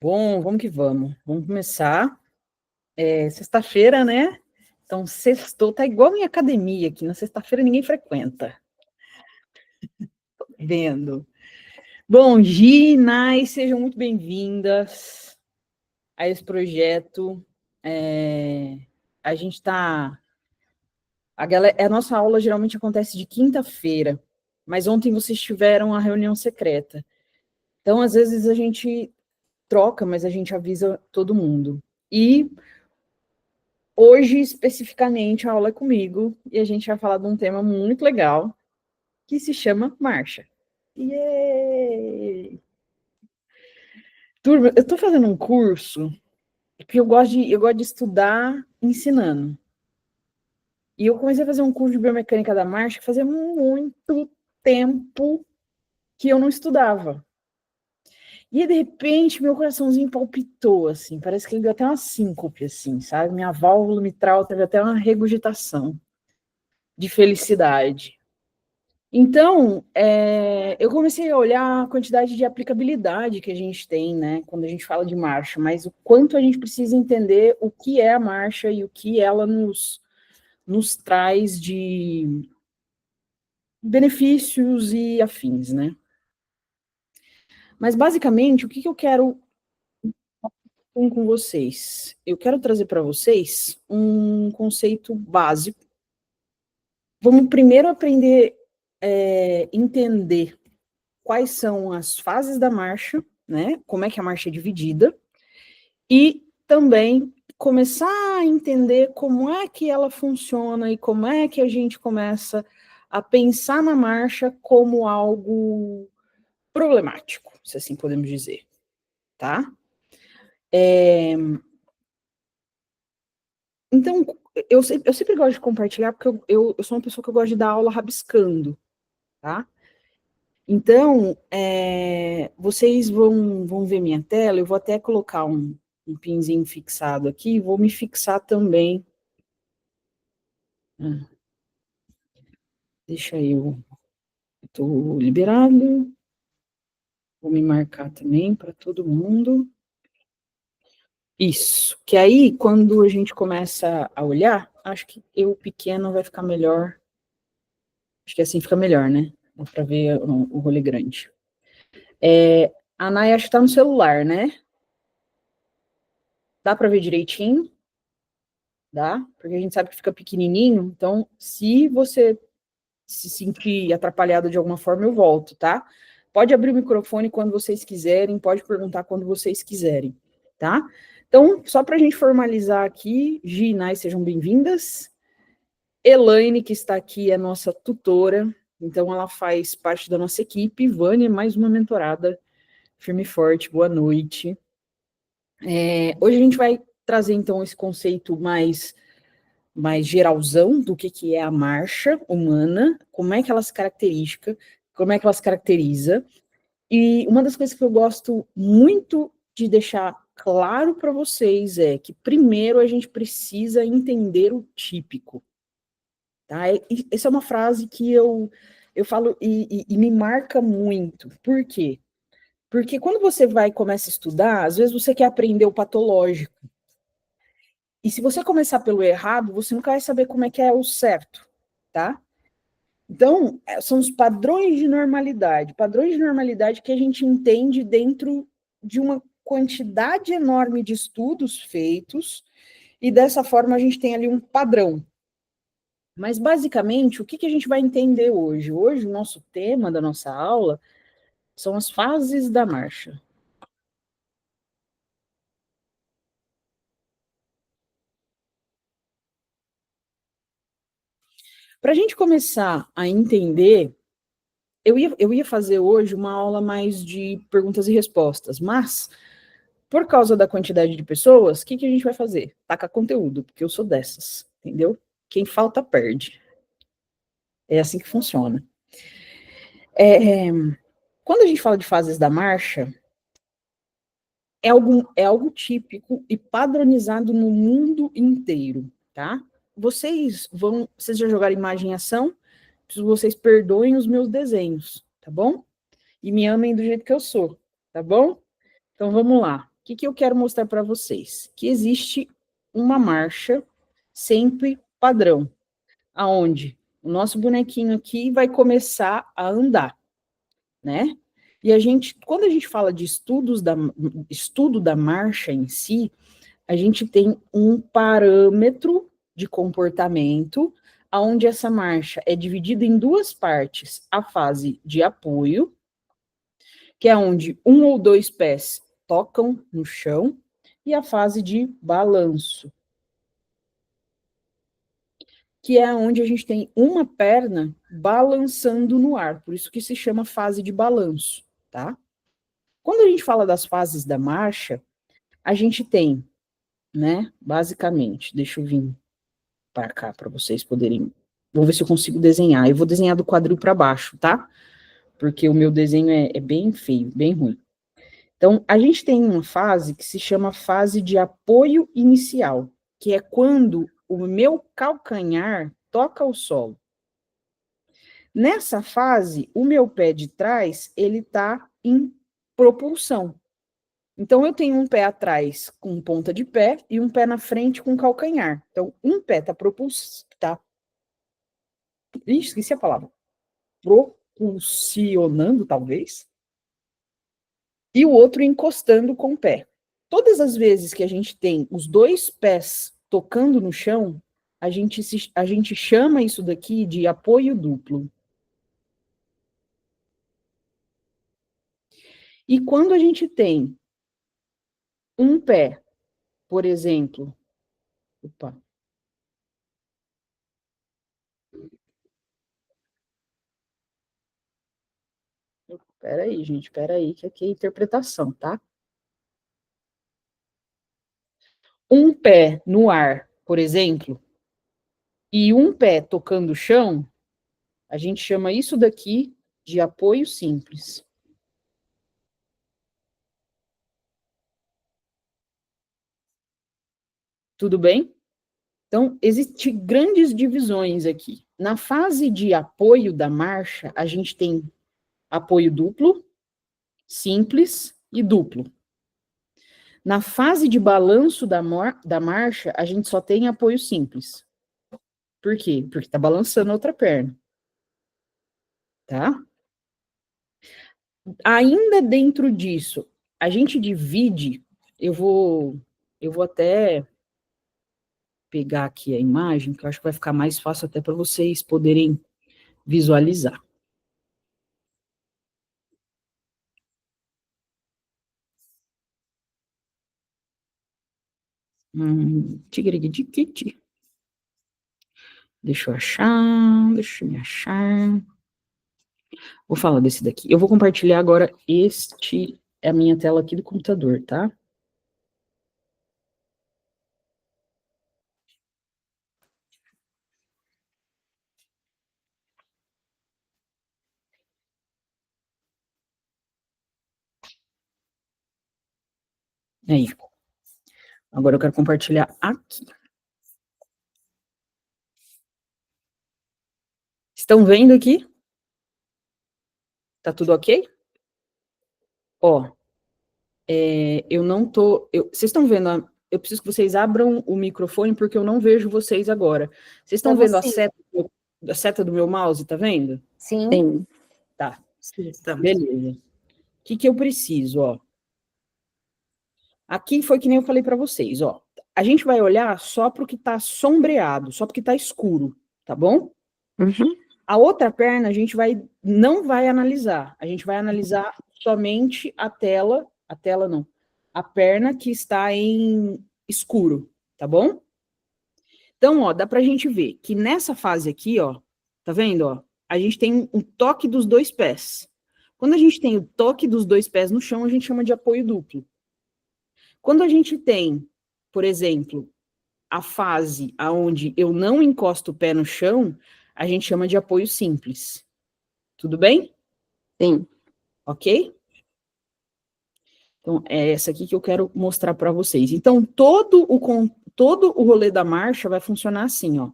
Bom, vamos que vamos. Vamos começar. Sexta-feira, né? Então, sextou, tá igual em academia aqui. Na sexta-feira ninguém frequenta. Vendo. Bom, Gi, Nai, sejam muito bem-vindas a esse projeto. A gente tá. A nossa aula geralmente acontece de quinta-feira, mas ontem vocês tiveram a reunião secreta. Então, às vezes a gente troca, mas a gente avisa todo mundo. E hoje, especificamente, a aula é comigo e a gente vai falar de um tema muito legal que se chama marcha. Yay! Turma, eu estou fazendo um curso que eu gosto de estudar ensinando. E eu comecei a fazer um curso de biomecânica da marcha que fazia muito tempo que eu não estudava. E, de repente, meu coraçãozinho palpitou, assim, parece que ele deu até uma síncope, assim, sabe? Minha válvula mitral teve até uma regurgitação de felicidade. Então, eu comecei a olhar a quantidade de aplicabilidade que a gente tem, né, quando a gente fala de marcha, mas o quanto a gente precisa entender o que é a marcha e o que ela nos traz de benefícios e afins, né? Mas, basicamente, o que eu quero com vocês? Eu quero trazer para vocês um conceito básico. Vamos primeiro aprender a entender quais são as fases da marcha, né? Como é que a marcha é dividida, e também começar a entender como é que ela funciona e como é que a gente começa a pensar na marcha como algo problemático, se assim podemos dizer, tá? Então, eu sempre gosto de compartilhar, porque eu sou uma pessoa que eu gosto de dar aula rabiscando, tá? Então, vocês vão ver minha tela, eu vou até colocar um pinzinho fixado aqui, vou me fixar também. Deixa eu estou liberado, vou me marcar também para todo mundo. Isso, que aí, quando a gente começa a olhar, acho que eu pequeno vai ficar melhor, acho que assim fica melhor, né? Dá para ver o rolê grande. A Nay acho que está no celular, né? Dá para ver direitinho? Dá? Porque a gente sabe que fica pequenininho, então se você se sentir atrapalhado de alguma forma, eu volto, tá? Pode abrir o microfone quando vocês quiserem, pode perguntar quando vocês quiserem, tá? Então, só para a gente formalizar aqui, Gi e Nay, sejam bem-vindas. Elaine, que está aqui, é nossa tutora, então ela faz parte da nossa equipe. Vânia, mais uma mentorada, firme e forte, boa noite. Hoje a gente vai trazer, então, esse conceito mais geralzão do que é a marcha humana, como é que ela se caracteriza, e uma das coisas que eu gosto muito de deixar claro para vocês é que, primeiro, a gente precisa entender o típico, tá? Essa é uma frase que eu falo e me marca muito. Por quê? Porque quando você vai e começa a estudar, às vezes você quer aprender o patológico, e se você começar pelo errado, você nunca vai saber como é que é o certo, tá? Então, são os padrões de normalidade que a gente entende dentro de uma quantidade enorme de estudos feitos, e dessa forma a gente tem ali um padrão. Mas, basicamente, o que a gente vai entender hoje? Hoje, o nosso tema da nossa aula são as fases da marcha. Para a gente começar a entender, eu ia fazer hoje uma aula mais de perguntas e respostas, mas, por causa da quantidade de pessoas, o que a gente vai fazer? Tacar conteúdo, porque eu sou dessas, entendeu? Quem falta, perde. É assim que funciona. Quando a gente fala de fases da marcha, é algo típico e padronizado no mundo inteiro, tá? Vocês já jogaram imagem em ação? Preciso que vocês perdoem os meus desenhos, tá bom? E me amem do jeito que eu sou, tá bom? Então vamos lá. que eu quero mostrar para vocês? Que existe uma marcha sempre padrão, aonde o nosso bonequinho aqui vai começar a andar, né? E quando a gente fala de estudo da marcha em si, a gente tem um parâmetro de comportamento, onde essa marcha é dividida em duas partes: a fase de apoio, que é onde um ou dois pés tocam no chão, e a fase de balanço, que é onde a gente tem uma perna balançando no ar, por isso que se chama fase de balanço, tá? Quando a gente fala das fases da marcha, a gente tem, né, basicamente, deixa eu vir para cá para vocês poderem, vou ver se eu consigo desenhar, eu vou desenhar do quadril para baixo, tá? Porque o meu desenho é bem feio, bem ruim. Então, a gente tem uma fase que se chama fase de apoio inicial, que é quando o meu calcanhar toca o solo. Nessa fase, o meu pé de trás, ele está em propulsão. Então, eu tenho um pé atrás com ponta de pé e um pé na frente com calcanhar. Então, um pé está Ixi, esqueci a palavra. Propulsionando, talvez. E o outro encostando com o pé. Todas as vezes que a gente tem os dois pés tocando no chão, a gente chama isso daqui de apoio duplo. E quando a gente tem um pé, por exemplo, opa. Peraí, gente, peraí, que aqui é interpretação, tá? Um pé no ar, por exemplo, e um pé tocando o chão, a gente chama isso daqui de apoio simples. Tudo bem? Então, existem grandes divisões aqui. Na fase de apoio da marcha, a gente tem apoio duplo, simples e duplo. Na fase de balanço da marcha, a gente só tem apoio simples. Por quê? Porque está balançando a outra perna. Tá? Ainda dentro disso, a gente divide, eu vou até pegar aqui a imagem, que eu acho que vai ficar mais fácil até para vocês poderem visualizar. Deixa eu achar, deixa eu me achar. Vou falar desse daqui. Eu vou compartilhar agora é a minha tela aqui do computador, tá? Aí. Agora eu quero compartilhar aqui. Estão vendo aqui? Tá tudo ok? Ó, eu não tô... vocês estão vendo... eu preciso que vocês abram o microfone, porque eu não vejo vocês agora. Vocês estão vendo a seta do meu mouse, tá vendo? Sim. Sim. Tá. Sim, beleza. O que eu preciso, ó? Aqui foi que nem eu falei para vocês, ó. A gente vai olhar só para o que está sombreado, só porque está escuro, tá bom? Uhum. A outra perna a gente não vai analisar. A gente vai analisar somente a perna que está em escuro, tá bom? Então, ó, dá pra gente ver que nessa fase aqui, ó, tá vendo, ó? A gente tem um toque dos dois pés. Quando a gente tem o toque dos dois pés no chão, a gente chama de apoio duplo. Quando a gente tem, por exemplo, a fase onde eu não encosto o pé no chão, a gente chama de apoio simples. Tudo bem? Sim. Ok? Então, é essa aqui que eu quero mostrar para vocês. Então, todo o rolê da marcha vai funcionar assim, ó.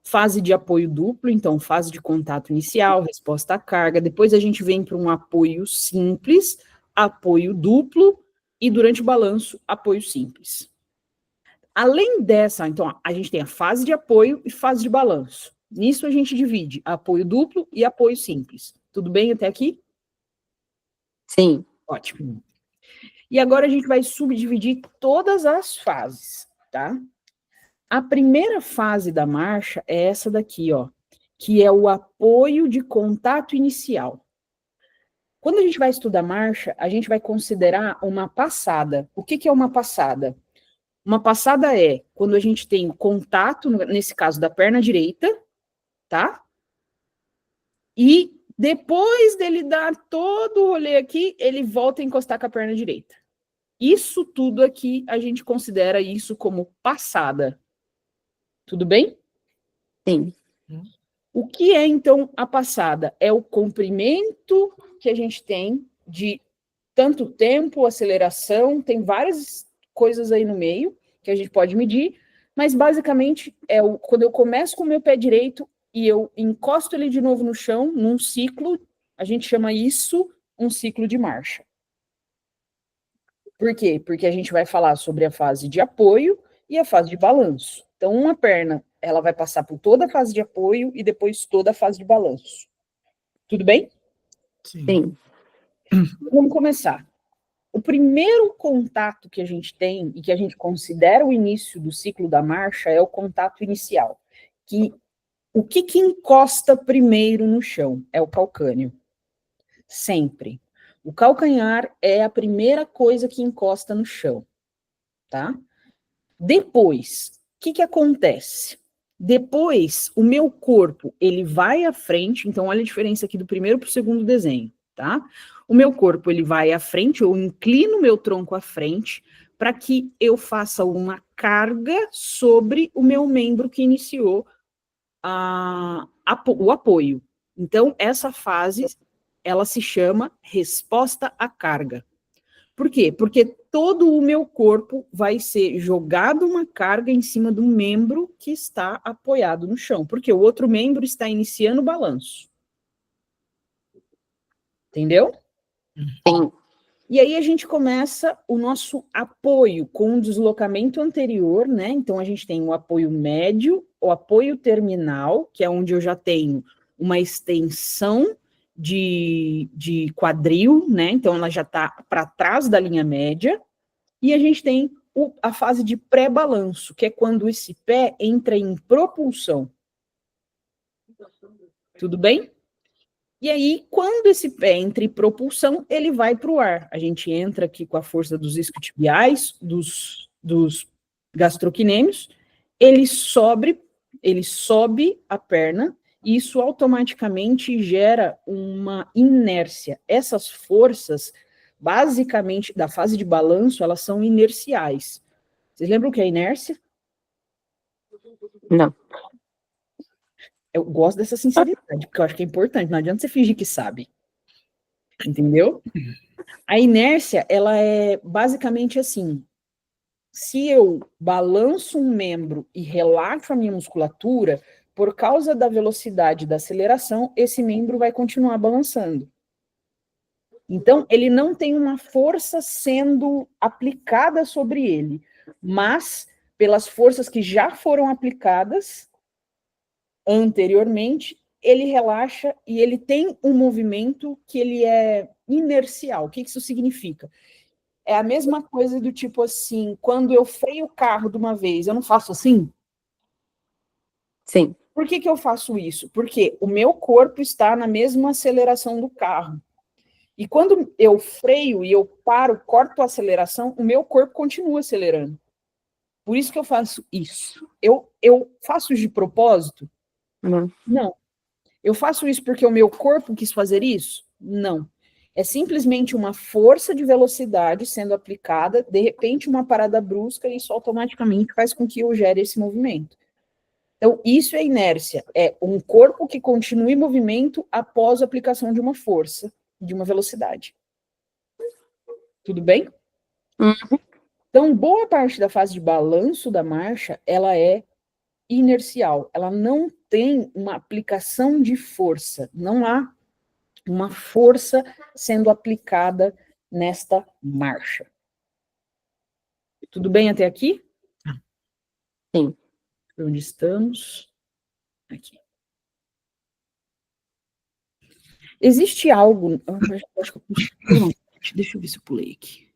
Fase de apoio duplo, então, fase de contato inicial, resposta à carga. Depois a gente vem para um apoio simples, apoio duplo, e durante o balanço, apoio simples. Além dessa, então, a gente tem a fase de apoio e fase de balanço. Nisso a gente divide apoio duplo e apoio simples. Tudo bem até aqui? Sim. Ótimo. E agora a gente vai subdividir todas as fases, tá? A primeira fase da marcha é essa daqui, ó, que é o apoio de contato inicial. Quando a gente vai estudar marcha, a gente vai considerar uma passada. O que é uma passada? Uma passada é quando a gente tem o contato, nesse caso da perna direita, tá? E depois dele dar todo o rolê aqui, ele volta a encostar com a perna direita. Isso tudo aqui, a gente considera isso como passada. Tudo bem? Sim. O que é, então, a passada? É o comprimento que a gente tem de tanto tempo, aceleração, tem várias coisas aí no meio que a gente pode medir, mas basicamente é quando eu começo com o meu pé direito e eu encosto ele de novo no chão, num ciclo, a gente chama isso um ciclo de marcha. Por quê? Porque a gente vai falar sobre a fase de apoio e a fase de balanço. Então, uma perna, ela vai passar por toda a fase de apoio e depois toda a fase de balanço. Tudo bem? Sim. Vamos começar. O primeiro contato que a gente tem e que a gente considera o início do ciclo da marcha é o contato inicial. O que encosta primeiro no chão? É o calcânio. Sempre. O calcanhar é a primeira coisa que encosta no chão, tá? Depois, o que acontece? Depois, o meu corpo, ele vai à frente, então olha a diferença aqui do primeiro para o segundo desenho, tá? O meu corpo, ele vai à frente, eu inclino o meu tronco à frente, para que eu faça uma carga sobre o meu membro que iniciou o apoio. Então, essa fase, ela se chama resposta à carga. Por quê? Porque todo o meu corpo vai ser jogado uma carga em cima do membro que está apoiado no chão, porque o outro membro está iniciando o balanço. Entendeu? Sim. E aí a gente começa o nosso apoio com um deslocamento anterior, né? Então a gente tem o apoio médio, o apoio terminal, que é onde eu já tenho uma extensão de quadril, né? Então ela já está para trás da linha média. E a gente tem a fase de pré-balanço, que é quando esse pé entra em propulsão. Tudo bem? E aí, quando esse pé entra em propulsão, ele vai para o ar. A gente entra aqui com a força dos isquiotibiais, dos gastrocnêmios, ele sobe a perna, e isso automaticamente gera uma inércia. Essas forças, basicamente, da fase de balanço, elas são inerciais. Vocês lembram o que é inércia? Não. Eu gosto dessa sinceridade, porque eu acho que é importante. Não adianta você fingir que sabe. Entendeu? A inércia, ela é basicamente assim. Se eu balanço um membro e relaxo a minha musculatura, por causa da velocidade da aceleração, esse membro vai continuar balançando. Então, ele não tem uma força sendo aplicada sobre ele, mas pelas forças que já foram aplicadas anteriormente, ele relaxa e ele tem um movimento que ele é inercial. O que isso significa? É a mesma coisa do tipo assim, quando eu freio o carro de uma vez, eu não faço assim? Sim. Por que eu faço isso? Porque o meu corpo está na mesma aceleração do carro. E quando eu freio e eu paro, corto a aceleração, o meu corpo continua acelerando. Por isso que eu faço isso. Eu faço de propósito? Não. Não. Eu faço isso porque o meu corpo quis fazer isso? Não. É simplesmente uma força de velocidade sendo aplicada, de repente uma parada brusca, e isso automaticamente faz com que eu gere esse movimento. Então, isso é inércia, é um corpo que continua em movimento após a aplicação de uma força, de uma velocidade. Tudo bem? Uhum. Então, boa parte da fase de balanço da marcha, ela é inercial, ela não tem uma aplicação de força, não há uma força sendo aplicada nesta marcha. Tudo bem até aqui? Sim. Onde estamos? Aqui. Existe algo... Acho que deixa eu ver se eu pulei aqui.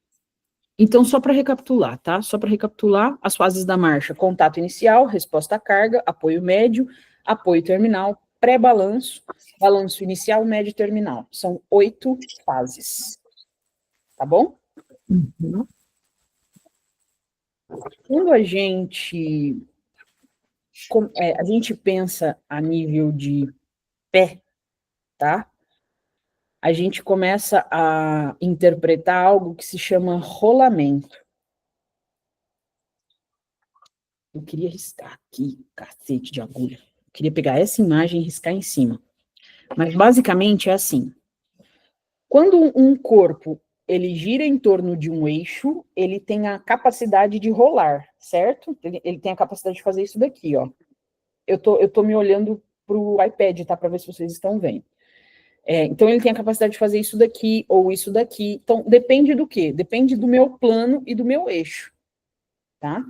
Então, só para recapitular, tá? Só para recapitular, as fases da marcha: contato inicial, resposta à carga, apoio médio, apoio terminal, pré-balanço, balanço inicial, médio e terminal. São 8 fases. Tá bom? Uhum. Quando a gente pensa a nível de pé, tá? A gente começa a interpretar algo que se chama rolamento. Eu queria riscar aqui, cacete de agulha. Eu queria pegar essa imagem e riscar em cima. Mas basicamente é assim. Quando um corpo ele gira em torno de um eixo, ele tem a capacidade de rolar, certo? Ele tem a capacidade de fazer isso daqui, ó. Eu tô me olhando pro iPad, tá? Para ver se vocês estão vendo. Então ele tem a capacidade de fazer isso daqui ou isso daqui. Então depende do quê? Depende do meu plano e do meu eixo, tá?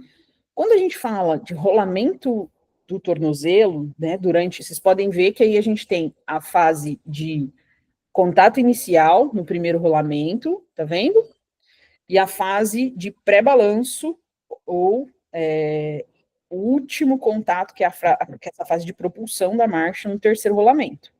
Quando a gente fala de rolamento do tornozelo, né, vocês podem ver que aí a gente tem a fase de contato inicial no primeiro rolamento, tá vendo? E a fase de pré-balanço, ou o último contato, que é essa fase de propulsão da marcha no terceiro rolamento.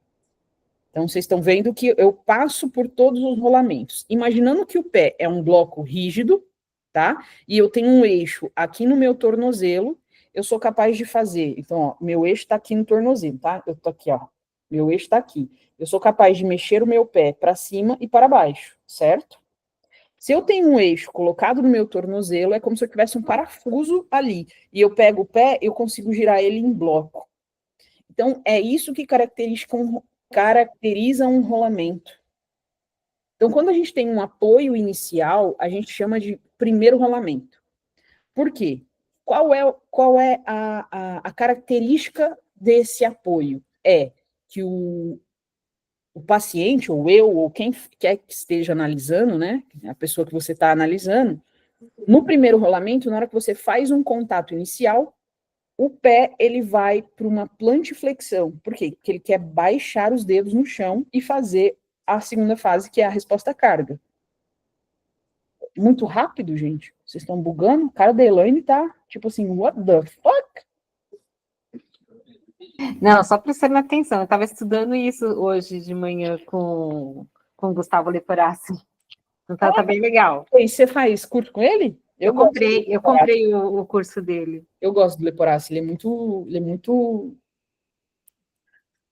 Então, vocês estão vendo que eu passo por todos os rolamentos. Imaginando que o pé é um bloco rígido, tá? E eu tenho um eixo aqui no meu tornozelo, eu sou capaz de fazer. Então, ó, meu eixo está aqui no tornozelo, tá? Eu tô aqui, ó. Meu eixo está aqui. Eu sou capaz de mexer o meu pé para cima e para baixo, certo? Se eu tenho um eixo colocado no meu tornozelo, é como se eu tivesse um parafuso ali. E eu pego o pé, eu consigo girar ele em bloco. Então, é isso que caracteriza um rolamento. Então, quando a gente tem um apoio inicial, a gente chama de primeiro rolamento. Por quê? Qual é a característica desse apoio? É que o paciente, ou eu, ou quem quer que esteja analisando, né, a pessoa que você está analisando, no primeiro rolamento, na hora que você faz um contato inicial, o pé ele vai para uma plantiflexão. Por quê? Porque ele quer baixar os dedos no chão e fazer a segunda fase, que é a resposta à carga. Muito rápido, gente. Vocês estão bugando? O cara da Elaine tá tipo assim, what the fuck? Não, só prestando atenção. Eu estava estudando isso hoje de manhã com o Gustavo Leporassi. Então tá bem legal. E você faz curso com ele? Eu comprei o curso dele. Eu gosto do Leporassi, ele é muito...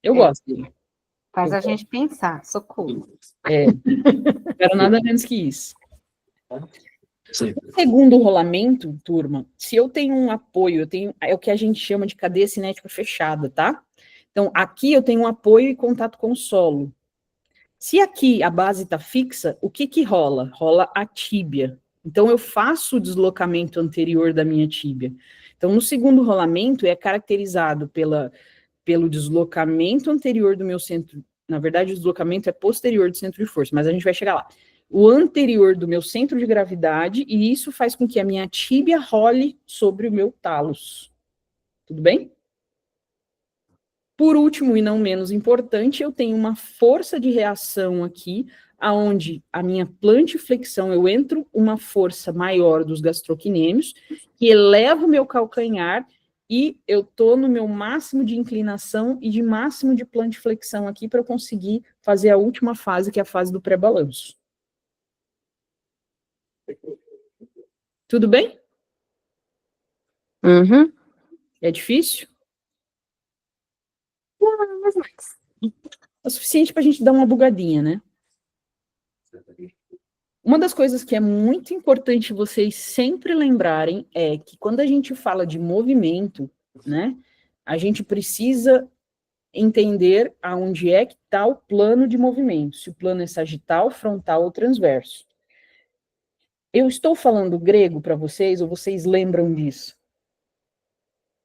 Eu gosto dele. Faz a gente pensar, socorro. Não quero nada menos que isso. Segundo o rolamento, turma, se eu tenho um apoio, é o que a gente chama de cadeia cinética fechada, tá? Então, aqui eu tenho um apoio e contato com o solo. Se aqui a base está fixa, o que rola? Rola a tíbia. Então, eu faço o deslocamento anterior da minha tíbia. Então, no segundo rolamento, é caracterizado pelo deslocamento anterior do meu centro. Na verdade, o deslocamento é posterior do centro de força, mas a gente vai chegar lá. O anterior do meu centro de gravidade, e isso faz com que a minha tíbia role sobre o meu talos. Tudo bem? Por último, e não menos importante, eu tenho uma força de reação aqui, aonde a minha plantiflexão, eu entro uma força maior dos gastrocnêmios, que eleva o meu calcanhar, e eu estou no meu máximo de inclinação e de máximo de plantiflexão aqui para eu conseguir fazer a última fase, que é a fase do pré-balanço. Tudo bem? Uhum. É difícil? Não, mas mais. É o suficiente para a gente dar uma bugadinha, né? Uma das coisas que é muito importante vocês sempre lembrarem é que quando a gente fala de movimento, né, a gente precisa entender aonde é que está o plano de movimento, se o plano é sagital, frontal ou transverso. Eu estou falando grego para vocês, ou vocês lembram disso?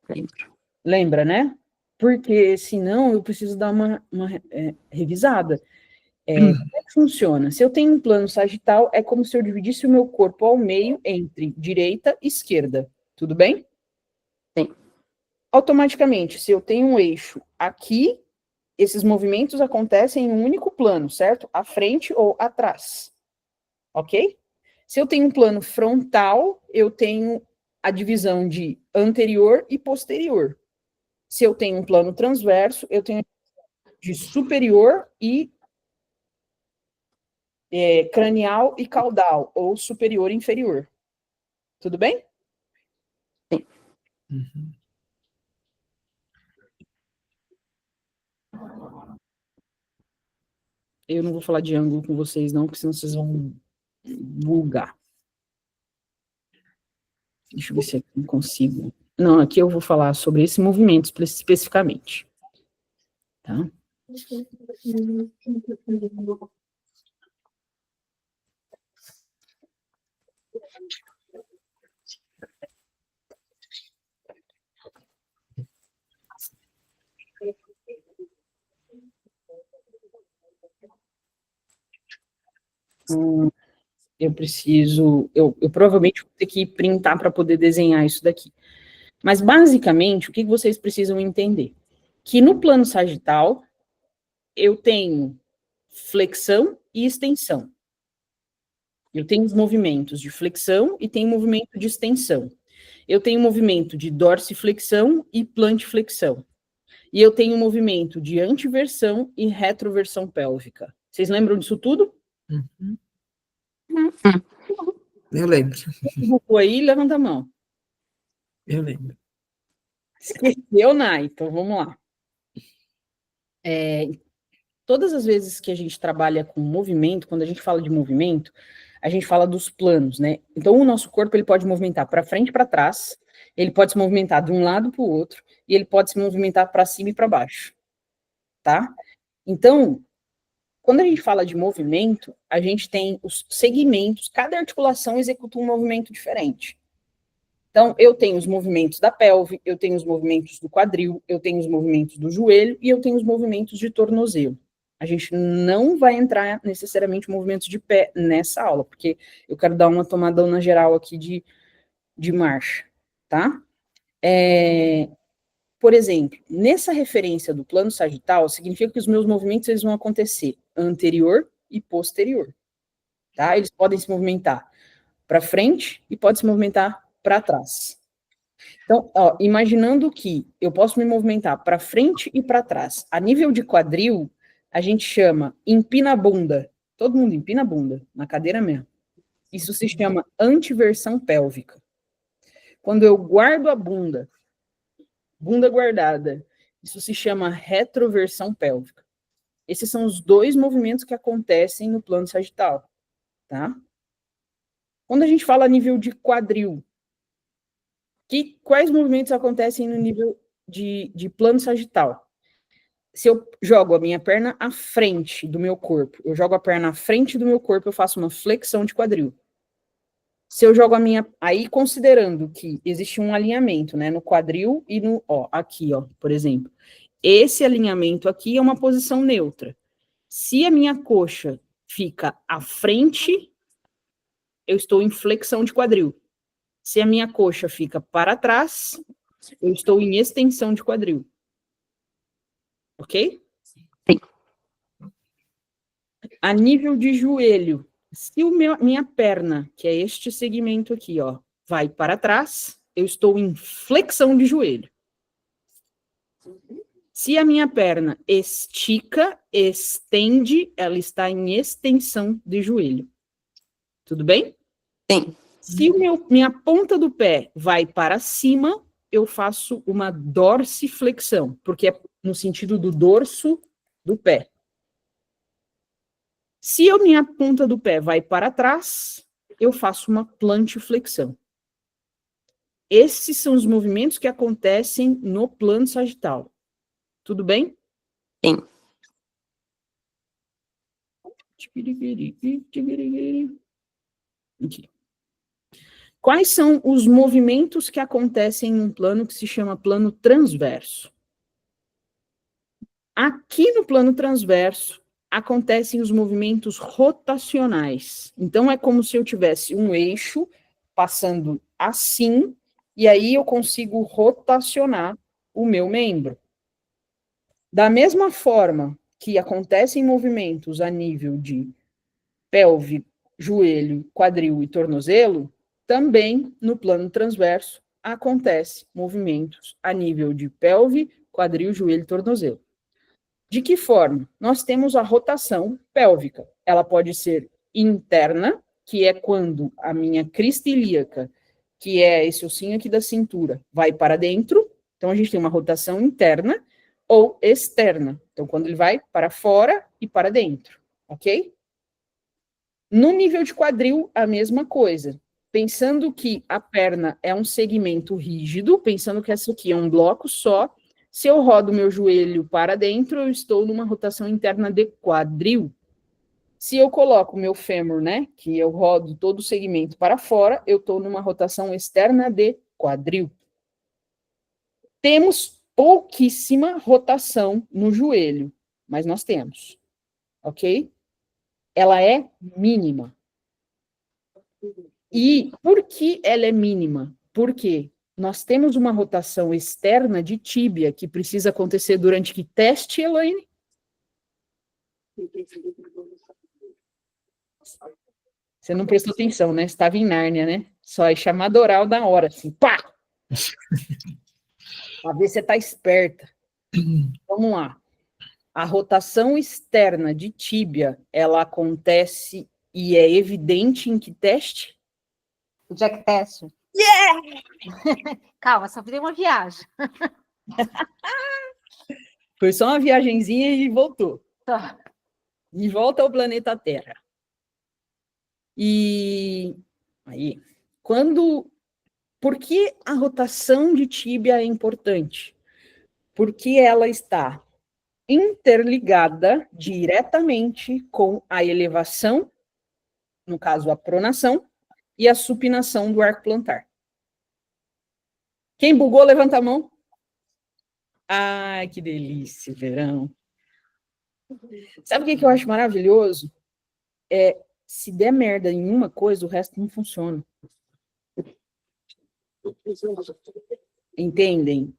Lembro. Lembra, né? Porque senão eu preciso dar uma revisada. Como é que funciona? Se eu tenho um plano sagital, é como se eu dividisse o meu corpo ao meio entre direita e esquerda. Tudo bem? Sim. Automaticamente, se eu tenho um eixo aqui, esses movimentos acontecem em um único plano, certo? À frente ou atrás. Ok? Se eu tenho um plano frontal, eu tenho a divisão de anterior e posterior. Se eu tenho um plano transverso, eu tenho de superior e cranial e caudal, ou superior e inferior. Tudo bem? Sim. Uhum. Eu não vou falar de ângulo com vocês, não, porque senão vocês vão vulgar. Deixa eu ver se eu consigo. Não, aqui eu vou falar sobre esse movimento especificamente. Tá? Eu preciso, eu provavelmente vou ter que printar para poder desenhar isso daqui. Mas, basicamente, o que vocês precisam entender? Que no plano sagital, eu tenho flexão e extensão. Eu tenho os movimentos de flexão e tenho movimento de extensão. Eu tenho movimento de dorsiflexão e plantiflexão. E eu tenho movimento de antiversão e retroversão pélvica. Vocês lembram disso tudo? Uhum. Eu lembro. Bucou aí, levanta a mão. Eu lembro. Esqueceu, Nai? Então vamos lá. Todas as vezes que a gente trabalha com movimento, quando a gente fala de movimento, a gente fala dos planos, né? Então o nosso corpo ele pode movimentar para frente e para trás, ele pode se movimentar de um lado para o outro, e ele pode se movimentar para cima e para baixo, tá? Então, quando a gente fala de movimento, a gente tem os segmentos, cada articulação executa um movimento diferente. Então, eu tenho os movimentos da pelve, eu tenho os movimentos do quadril, eu tenho os movimentos do joelho e eu tenho os movimentos de tornozelo. A gente não vai entrar necessariamente em movimentos de pé nessa aula, porque eu quero dar uma tomadona geral aqui de marcha, tá? Por exemplo, nessa referência do plano sagital, significa que os meus movimentos eles vão acontecer anterior e posterior, tá? Eles podem se movimentar para frente e podem se movimentar para trás. Então, ó, imaginando que eu posso me movimentar para frente e para trás. A nível de quadril, a gente chama empina a bunda. Todo mundo empina a bunda, na cadeira mesmo. Isso se chama antiversão pélvica. Quando eu guardo a bunda guardada, isso se chama retroversão pélvica. Esses são os dois movimentos que acontecem no plano sagital, tá? Quando a gente fala a nível de quadril, quais movimentos acontecem no nível de plano sagital? Se eu jogo a minha perna à frente do meu corpo, eu jogo a perna à frente do meu corpo, eu faço uma flexão de quadril. Se eu jogo a minha... Aí, considerando que existe um alinhamento, né, no quadril e no... Ó, aqui, ó, por exemplo. Esse alinhamento aqui é uma posição neutra. Se a minha coxa fica à frente, eu estou em flexão de quadril. Se a minha coxa fica para trás, eu estou em extensão de quadril. Ok? Sim. A nível de joelho, se minha perna, que é este segmento aqui, ó, vai para trás, eu estou em flexão de joelho. Se a minha perna estica, estende, ela está em extensão de joelho. Tudo bem? Sim. Se minha ponta do pé vai para cima, eu faço uma dorsiflexão, porque é no sentido do dorso do pé. Se a minha ponta do pé vai para trás, eu faço uma plantiflexão. Esses são os movimentos que acontecem no plano sagital. Tudo bem? Sim. Aqui. Quais são os movimentos que acontecem em um plano que se chama plano transverso? Aqui no plano transverso, acontecem os movimentos rotacionais. Então, é como se eu tivesse um eixo passando assim, e aí eu consigo rotacionar o meu membro. Da mesma forma que acontecem movimentos a nível de pelve, joelho, quadril e tornozelo, também no plano transverso acontece movimentos a nível de pelve, quadril, joelho e tornozelo. De que forma? Nós temos a rotação pélvica. Ela pode ser interna, que é quando a minha crista ilíaca, que é esse ossinho aqui da cintura, vai para dentro. Então, a gente tem uma rotação interna ou externa. Então, quando ele vai para fora e para dentro, ok? No nível de quadril, a mesma coisa. Pensando que a perna é um segmento rígido, pensando que essa aqui é um bloco só, se eu rodo meu joelho para dentro, eu estou numa rotação interna de quadril. Se eu coloco o meu fêmur, né, que eu rodo todo o segmento para fora, eu estou numa rotação externa de quadril. Temos pouquíssima rotação no joelho, mas nós temos, ok? Ela é mínima. E por que ela é mínima? Porque nós temos uma rotação externa de tíbia que precisa acontecer durante que teste, Elaine? Você não prestou atenção, né? Você estava em Nárnia, né? Só é chamada oral da hora, assim, pá! Pra ver se você está esperta. Vamos lá. A rotação externa de tíbia, ela acontece e é evidente em que teste? O Jack Test. Yeah! Calma, só fiz uma viagem. Foi só uma viagenzinha e voltou. Tá. De volta ao planeta Terra. E aí, por que a rotação de tíbia é importante? Porque ela está interligada diretamente com a elevação, no caso a pronação, e a supinação do arco plantar. Quem bugou, levanta a mão. Ai, que delícia, verão. Sabe o que eu acho maravilhoso? Se der merda em uma coisa, o resto não funciona. Entendem?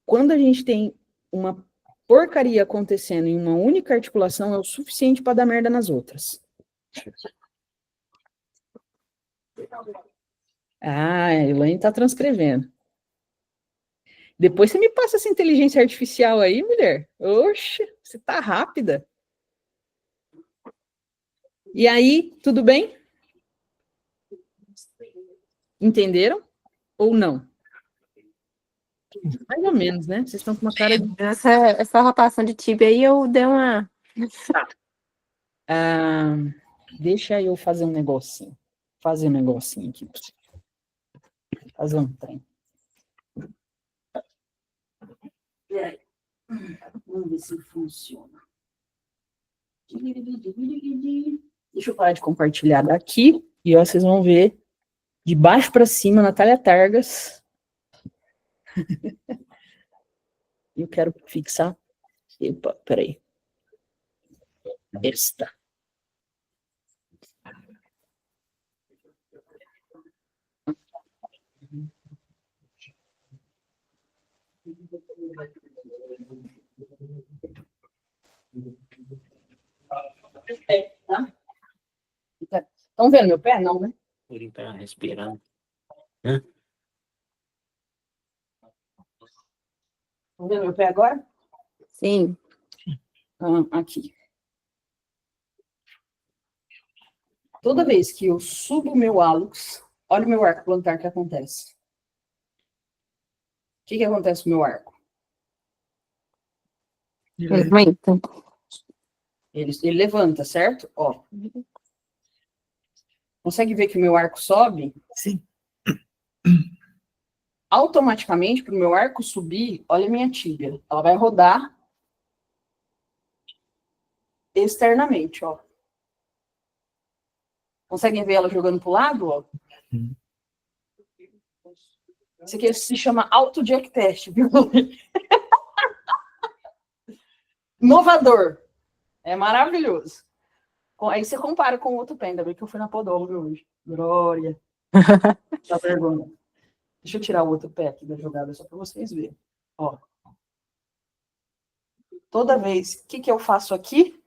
Quando a gente tem uma porcaria acontecendo em uma única articulação, é o suficiente para dar merda nas outras. Ah, a Elaine está transcrevendo. Depois você me passa essa inteligência artificial aí, mulher. Oxe, você tá rápida. E aí, tudo bem? Entenderam? Ou não? Mais ou menos, né? Vocês estão com uma cara de... Essa rotação de tíbia aí eu dei uma... deixa eu fazer um negocinho. Fazer um negocinho aqui. Fazer um trem. Vamos ver se funciona. Deixa eu parar de compartilhar daqui. E ó, vocês vão ver de baixo para cima, Natália Targas. Eu quero fixar. Epa, peraí. Esta. Tá? Estão vendo meu pé? Não, né? Ele tá respirando. Estão vendo meu pé agora? Sim. Aqui. Toda vez que eu subo o meu hálux, olha o meu arco plantar que acontece. O que acontece com o meu arco? Levanta. Ele levanta, certo? Ó. Consegue ver que o meu arco sobe? Sim. Automaticamente, para o meu arco subir, olha a minha tíbia. Ela vai rodar externamente, ó. Conseguem ver ela jogando para o lado, ó? Isso aqui se chama auto-jack test, viu? Inovador. É maravilhoso. Aí você compara com o outro pé, ainda bem que eu fui na podóloga hoje. Glória. Tá vergonha. Deixa eu tirar o outro pé aqui da jogada, só para vocês verem. Ó. Toda vez, o que, que eu faço aqui?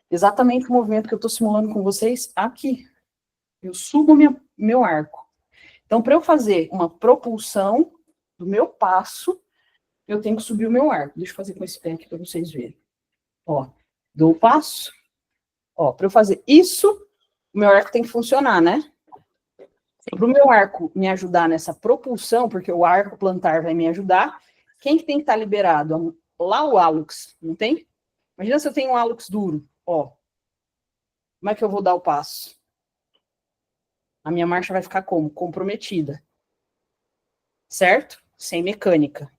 Exatamente o movimento que eu estou simulando com vocês aqui. Eu subo meu arco. Então, para eu fazer uma propulsão do meu passo, eu tenho que subir o meu arco. Deixa eu fazer com esse pé aqui para vocês verem. Ó, dou o passo. Ó, para eu fazer isso, o meu arco tem que funcionar, né? Para o meu arco me ajudar nessa propulsão, porque o arco plantar vai me ajudar, quem que tem que estar liberado? Lá o hálux, não tem? Imagina se eu tenho um hálux duro, ó. Como é que eu vou dar o passo? A minha marcha vai ficar como? Comprometida. Certo? Sem mecânica.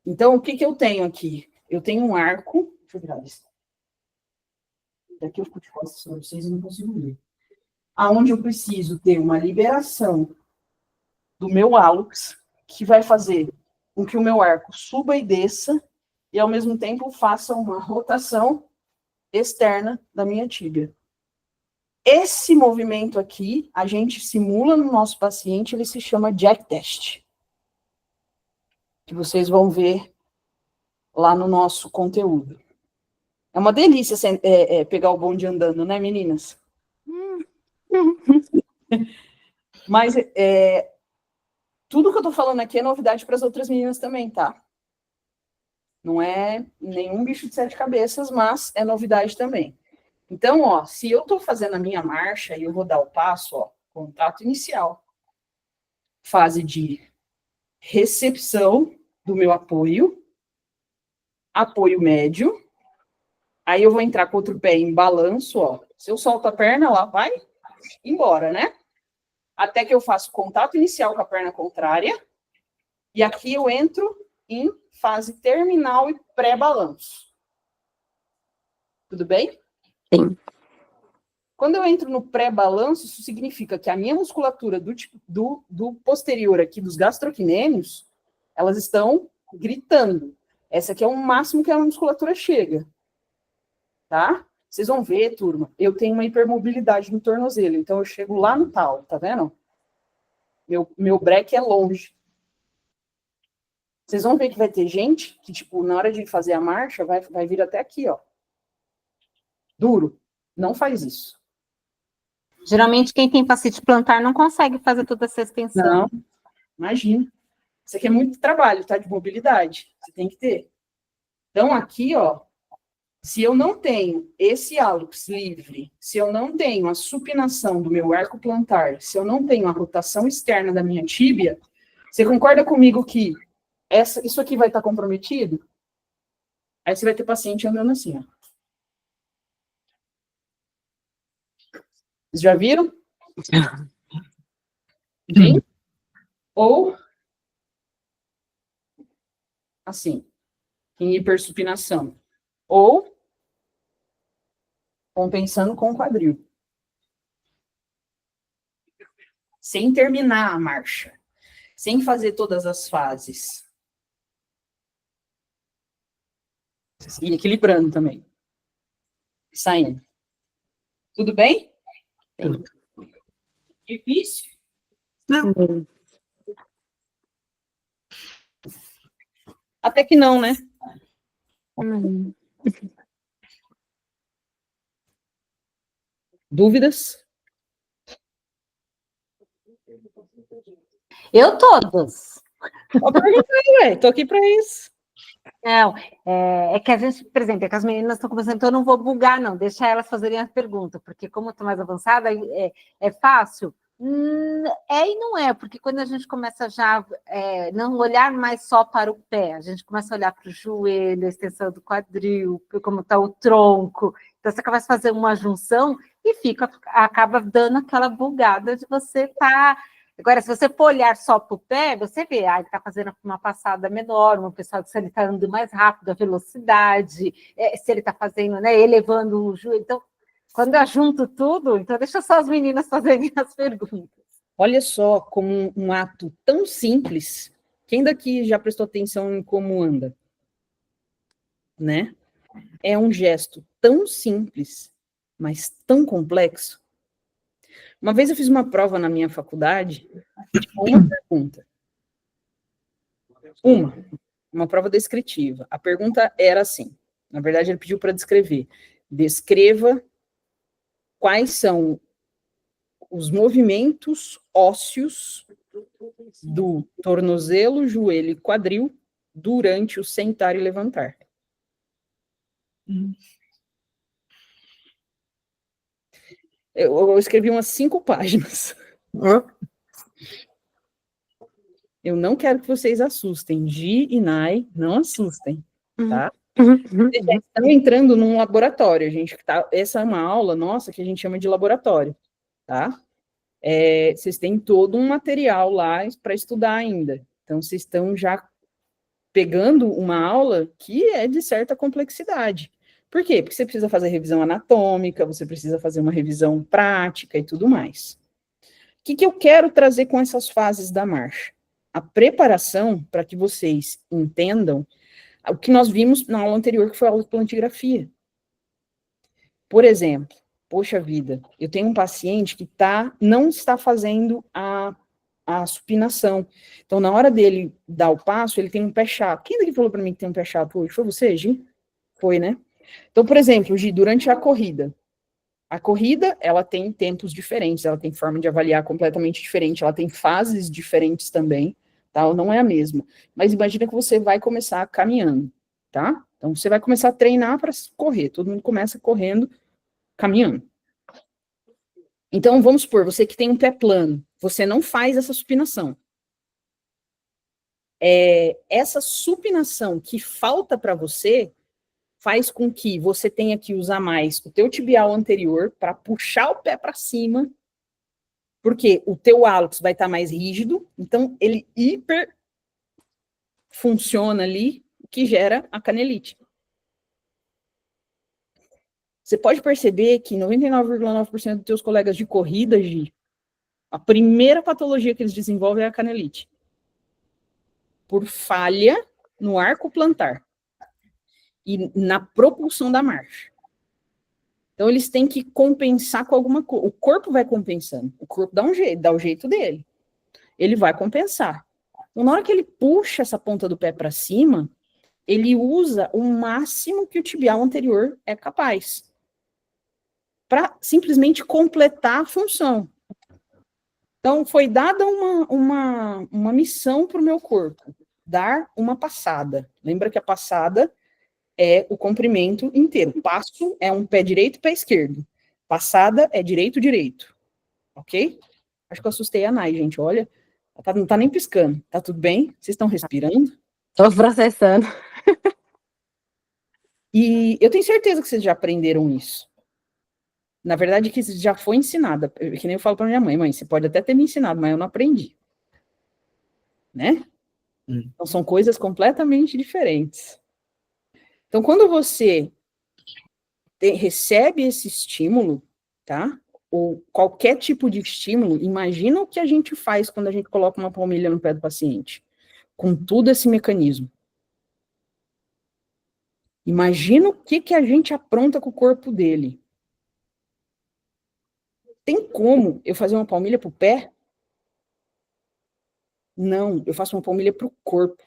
Então, o que que eu tenho aqui? Eu tenho um arco, deixa eu virar isso. Daqui eu fico de costas para vocês e não consigo ver. Aonde eu preciso ter uma liberação do meu hálux, que vai fazer com que o meu arco suba e desça, e ao mesmo tempo faça uma rotação externa da minha tíbia. Esse movimento aqui, a gente simula no nosso paciente, ele se chama Jack Test. Que vocês vão ver lá no nosso conteúdo. É uma delícia pegar o bonde andando, né, meninas? Mas tudo que eu tô falando aqui é novidade para as outras meninas também, tá? Não é nenhum bicho de 7 cabeças, mas é novidade também. Então, ó, se eu tô fazendo a minha marcha e eu vou dar o passo, ó, contato inicial, fase de recepção do meu apoio, apoio médio, aí eu vou entrar com o outro pé em balanço, ó. Se eu solto a perna, ela vai embora, né? Até que eu faço contato inicial com a perna contrária, e aqui eu entro em fase terminal e pré-balanço. Tudo bem? Sim. Quando eu entro no pré-balanço, isso significa que a minha musculatura do posterior aqui, dos gastrocnêmios, elas estão gritando. Essa aqui é o máximo que a musculatura chega. Tá? Vocês vão ver, turma, eu tenho uma hipermobilidade no tornozelo, então eu chego lá no tal, tá vendo? Meu breque é longe. Vocês vão ver que vai ter gente que, tipo, na hora de fazer a marcha, vai vir até aqui, ó. Duro. Não faz isso. Geralmente, quem tem fascite plantar não consegue fazer toda essa extensão. Não, imagina. Isso aqui é muito trabalho, tá? De mobilidade. Você tem que ter. Então, aqui, ó, se eu não tenho esse hálux livre, se eu não tenho a supinação do meu arco plantar, se eu não tenho a rotação externa da minha tíbia, você concorda comigo que isso aqui vai estar comprometido? Aí você vai ter paciente andando assim, ó. Vocês já viram? Sim? Ou assim, em hipersupinação. Ou compensando com o quadril. Sem terminar a marcha. Sem fazer todas as fases. E equilibrando também. Saindo. Tudo bem? Tudo. Difícil? Não. Até que não, né? Dúvidas? Eu todas. Pode perguntar aí, ué. Tô aqui para isso. Não, é que a gente, por exemplo, é que as meninas estão começando, então eu não vou bugar, não, deixar elas fazerem a pergunta, porque como eu estou mais avançada, é fácil? É e não é, porque quando a gente começa já não olhar mais só para o pé, a gente começa a olhar para o joelho, a extensão do quadril, como está o tronco, então você começa a fazer uma junção e acaba dando aquela bugada de você estar... Agora, se você for olhar só para o pé, você vê, ele está fazendo uma passada menor, uma pessoa que se ele está andando mais rápido, a velocidade, se ele está fazendo, né, elevando o joelho. Então, quando eu junto tudo, então deixa só as meninas fazerem as perguntas. Olha só como um ato tão simples. Quem daqui já prestou atenção em como anda? Né? é um gesto tão simples, mas tão complexo. Uma vez eu fiz uma prova na minha faculdade, uma pergunta. Uma prova descritiva. A pergunta era assim, na verdade ele pediu para descrever. Descreva quais são os movimentos ósseos do tornozelo, joelho e quadril durante o sentar e levantar. Eu escrevi umas 5 páginas. Eu não quero que vocês assustem. Gi e Nai, não assustem, tá? Vocês já estão entrando num laboratório, gente. Essa é uma aula nossa que a gente chama de laboratório, tá? Vocês têm todo um material lá para estudar ainda. Então, vocês estão já pegando uma aula que é de certa complexidade. Por quê? Porque você precisa fazer revisão anatômica, você precisa fazer uma revisão prática e tudo mais. O que eu quero trazer com essas fases da marcha? A preparação para que vocês entendam o que nós vimos na aula anterior, que foi a aula de plantigrafia. Por exemplo, poxa vida, eu tenho um paciente que não está fazendo a supinação. Então, na hora dele dar o passo, ele tem um pé chato. Quem daqui falou para mim que tem um pé chato hoje? Foi você, Gi? Foi, né? Então, por exemplo, Gi, durante a corrida, ela tem tempos diferentes, ela tem forma de avaliar completamente diferente, ela tem fases diferentes também, tá? Ela não é a mesma. Mas imagina que você vai começar caminhando, tá? Então, você vai começar a treinar para correr. Todo mundo começa correndo, caminhando. Então, vamos supor, você que tem um pé plano, você não faz essa supinação. Essa supinação que falta para você faz com que você tenha que usar mais o teu tibial anterior para puxar o pé para cima, porque o teu hálux vai estar mais rígido, então ele hiper funciona ali, o que gera a canelite. Você pode perceber que 99,9% dos teus colegas de corrida, Gi, a primeira patologia que eles desenvolvem é a canelite. Por falha no arco plantar e na propulsão da marcha. Então, eles têm que compensar com alguma coisa. O corpo vai compensando. O corpo dá o jeito dele. Ele vai compensar. Então, na hora que ele puxa essa ponta do pé para cima, ele usa o máximo que o tibial anterior é capaz para simplesmente completar a função. Então, foi dada uma missão para o meu corpo, dar uma passada. Lembra que a passada é o comprimento inteiro. Passo é um pé direito, pé esquerdo. Passada é direito, direito. Ok? Acho que eu assustei a Nai, gente. Olha, ela não tá nem piscando. Tá tudo bem? Vocês estão respirando? Estou processando. E eu tenho certeza que vocês já aprenderam isso. Na verdade, que já foi ensinada. Que nem eu falo para minha mãe, você pode até ter me ensinado, mas eu não aprendi. Né? Então, são coisas completamente diferentes. Então, quando você recebe esse estímulo, tá? Ou qualquer tipo de estímulo, imagina o que a gente faz quando a gente coloca uma palmilha no pé do paciente, com todo esse mecanismo. Imagina o que a gente apronta com o corpo dele. Tem como eu fazer uma palmilha pro pé? Não, eu faço uma palmilha pro corpo.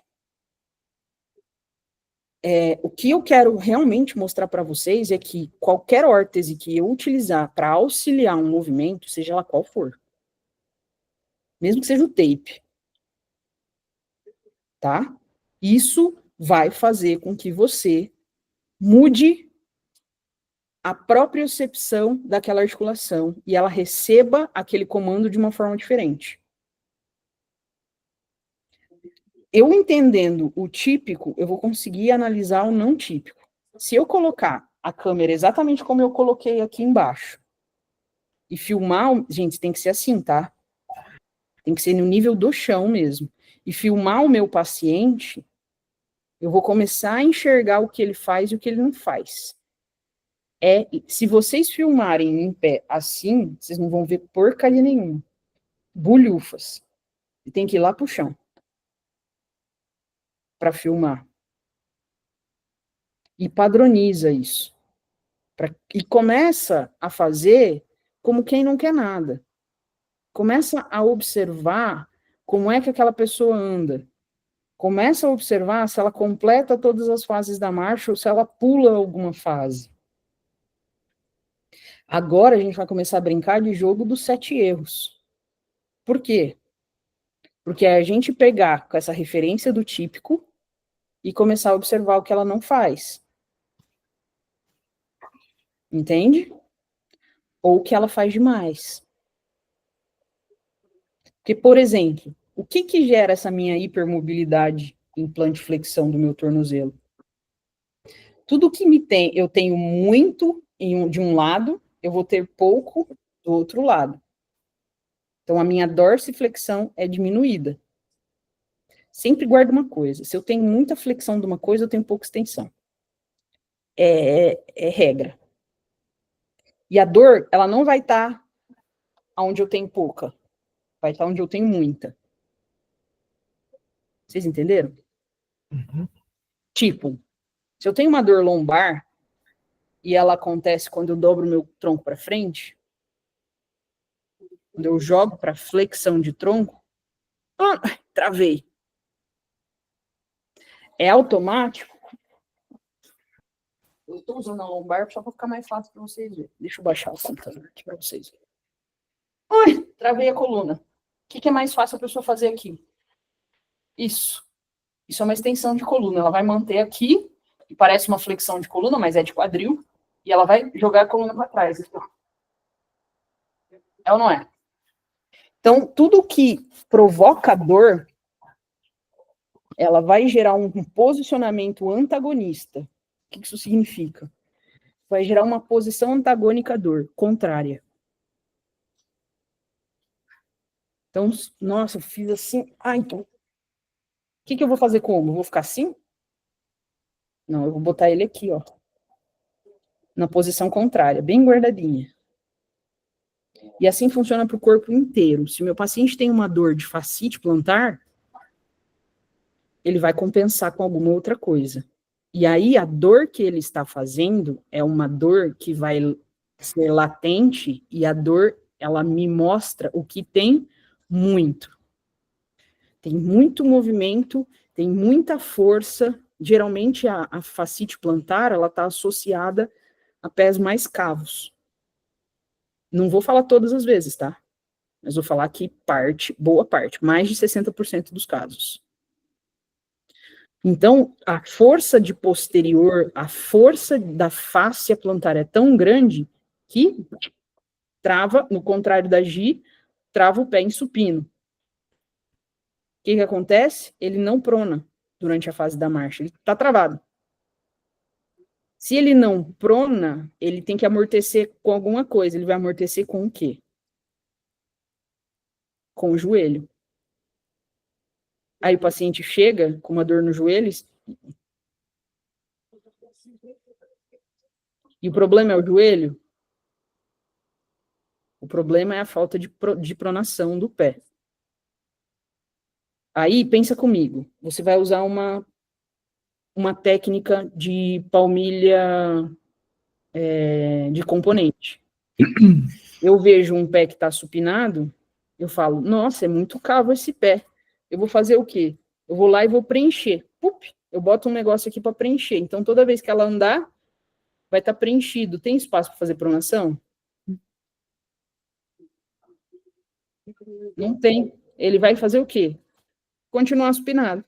O que eu quero realmente mostrar para vocês é que qualquer órtese que eu utilizar para auxiliar um movimento, seja lá qual for, mesmo que seja o tape, tá? Isso vai fazer com que você mude a propriocepção daquela articulação e ela receba aquele comando de uma forma diferente. Eu entendendo o típico, eu vou conseguir analisar o não típico. Se eu colocar a câmera exatamente como eu coloquei aqui embaixo e filmar, gente, tem que ser assim, tá? Tem que ser no nível do chão mesmo. E filmar o meu paciente, eu vou começar a enxergar o que ele faz e o que ele não faz. Se vocês filmarem em pé assim, vocês não vão ver porcaria nenhuma. Bulhufas. E tem que ir lá pro chão para filmar. e padroniza isso. E começa a fazer como quem não quer nada. Começa a observar como é que aquela pessoa anda. Começa a observar se ela completa todas as fases da marcha ou se ela pula alguma fase. Agora a gente vai começar a brincar de jogo dos 7 erros. Por quê? Porque é a gente pegar com essa referência do típico e começar a observar o que ela não faz. Entende? Ou o que ela faz demais. Porque, por exemplo, o que gera essa minha hipermobilidade em plantiflexão do meu tornozelo? Tudo que eu tenho muito de um lado, eu vou ter pouco do outro lado. Então, a minha dorsiflexão é diminuída. Sempre guarda uma coisa. Se eu tenho muita flexão de uma coisa, eu tenho pouca extensão. É regra. E a dor, ela não vai estar onde eu tenho pouca. Vai estar onde eu tenho muita. Vocês entenderam? Uhum. Tipo, se eu tenho uma dor lombar e ela acontece quando eu dobro meu tronco para frente, quando eu jogo para flexão de tronco, travei. É automático. Eu estou usando a lombar só para ficar mais fácil para vocês verem. Deixa eu baixar o computador aqui para vocês verem. Ai, travei a coluna. O que é mais fácil a pessoa fazer aqui? Isso. Isso é uma extensão de coluna. Ela vai manter aqui, e parece uma flexão de coluna, mas é de quadril, e ela vai jogar a coluna para trás. Então. É ou não é? Então, tudo que provoca dor, ela vai gerar um posicionamento antagonista. O que isso significa? Vai gerar uma posição antagônica à dor, contrária. Então, nossa, eu fiz assim. Então. O que eu vou fazer como? Eu vou ficar assim? Não, eu vou botar ele aqui, ó. Na posição contrária, bem guardadinha. E assim funciona para o corpo inteiro. Se meu paciente tem uma dor de fascite plantar, ele vai compensar com alguma outra coisa. E aí, a dor que ele está fazendo é uma dor que vai ser latente, e a dor, ela me mostra o que tem muito. Tem muito movimento, tem muita força. Geralmente, a fascite plantar, ela está associada a pés mais cavos. Não vou falar todas as vezes, tá? Mas vou falar que boa parte, mais de 60% dos casos. Então, a força de posterior, a força da fáscia plantar é tão grande que trava, no contrário da Gi, trava o pé em supino. O que acontece? Ele não prona durante a fase da marcha, ele está travado. Se ele não prona, ele tem que amortecer com alguma coisa. Ele vai amortecer com o quê? Com o joelho. Aí o paciente chega com uma dor no joelho. E o problema é o joelho? O problema é a falta de pronação do pé. Aí, pensa comigo. Você vai usar uma técnica de palmilha de componente. Eu vejo um pé que está supinado, eu falo, nossa, é muito cavo esse pé. Eu vou fazer o quê? Eu vou lá e vou preencher. Eu boto um negócio aqui para preencher. Então, toda vez que ela andar, vai estar preenchido. Tem espaço para fazer pronação? Não tem. Ele vai fazer o quê? Continuar supinado.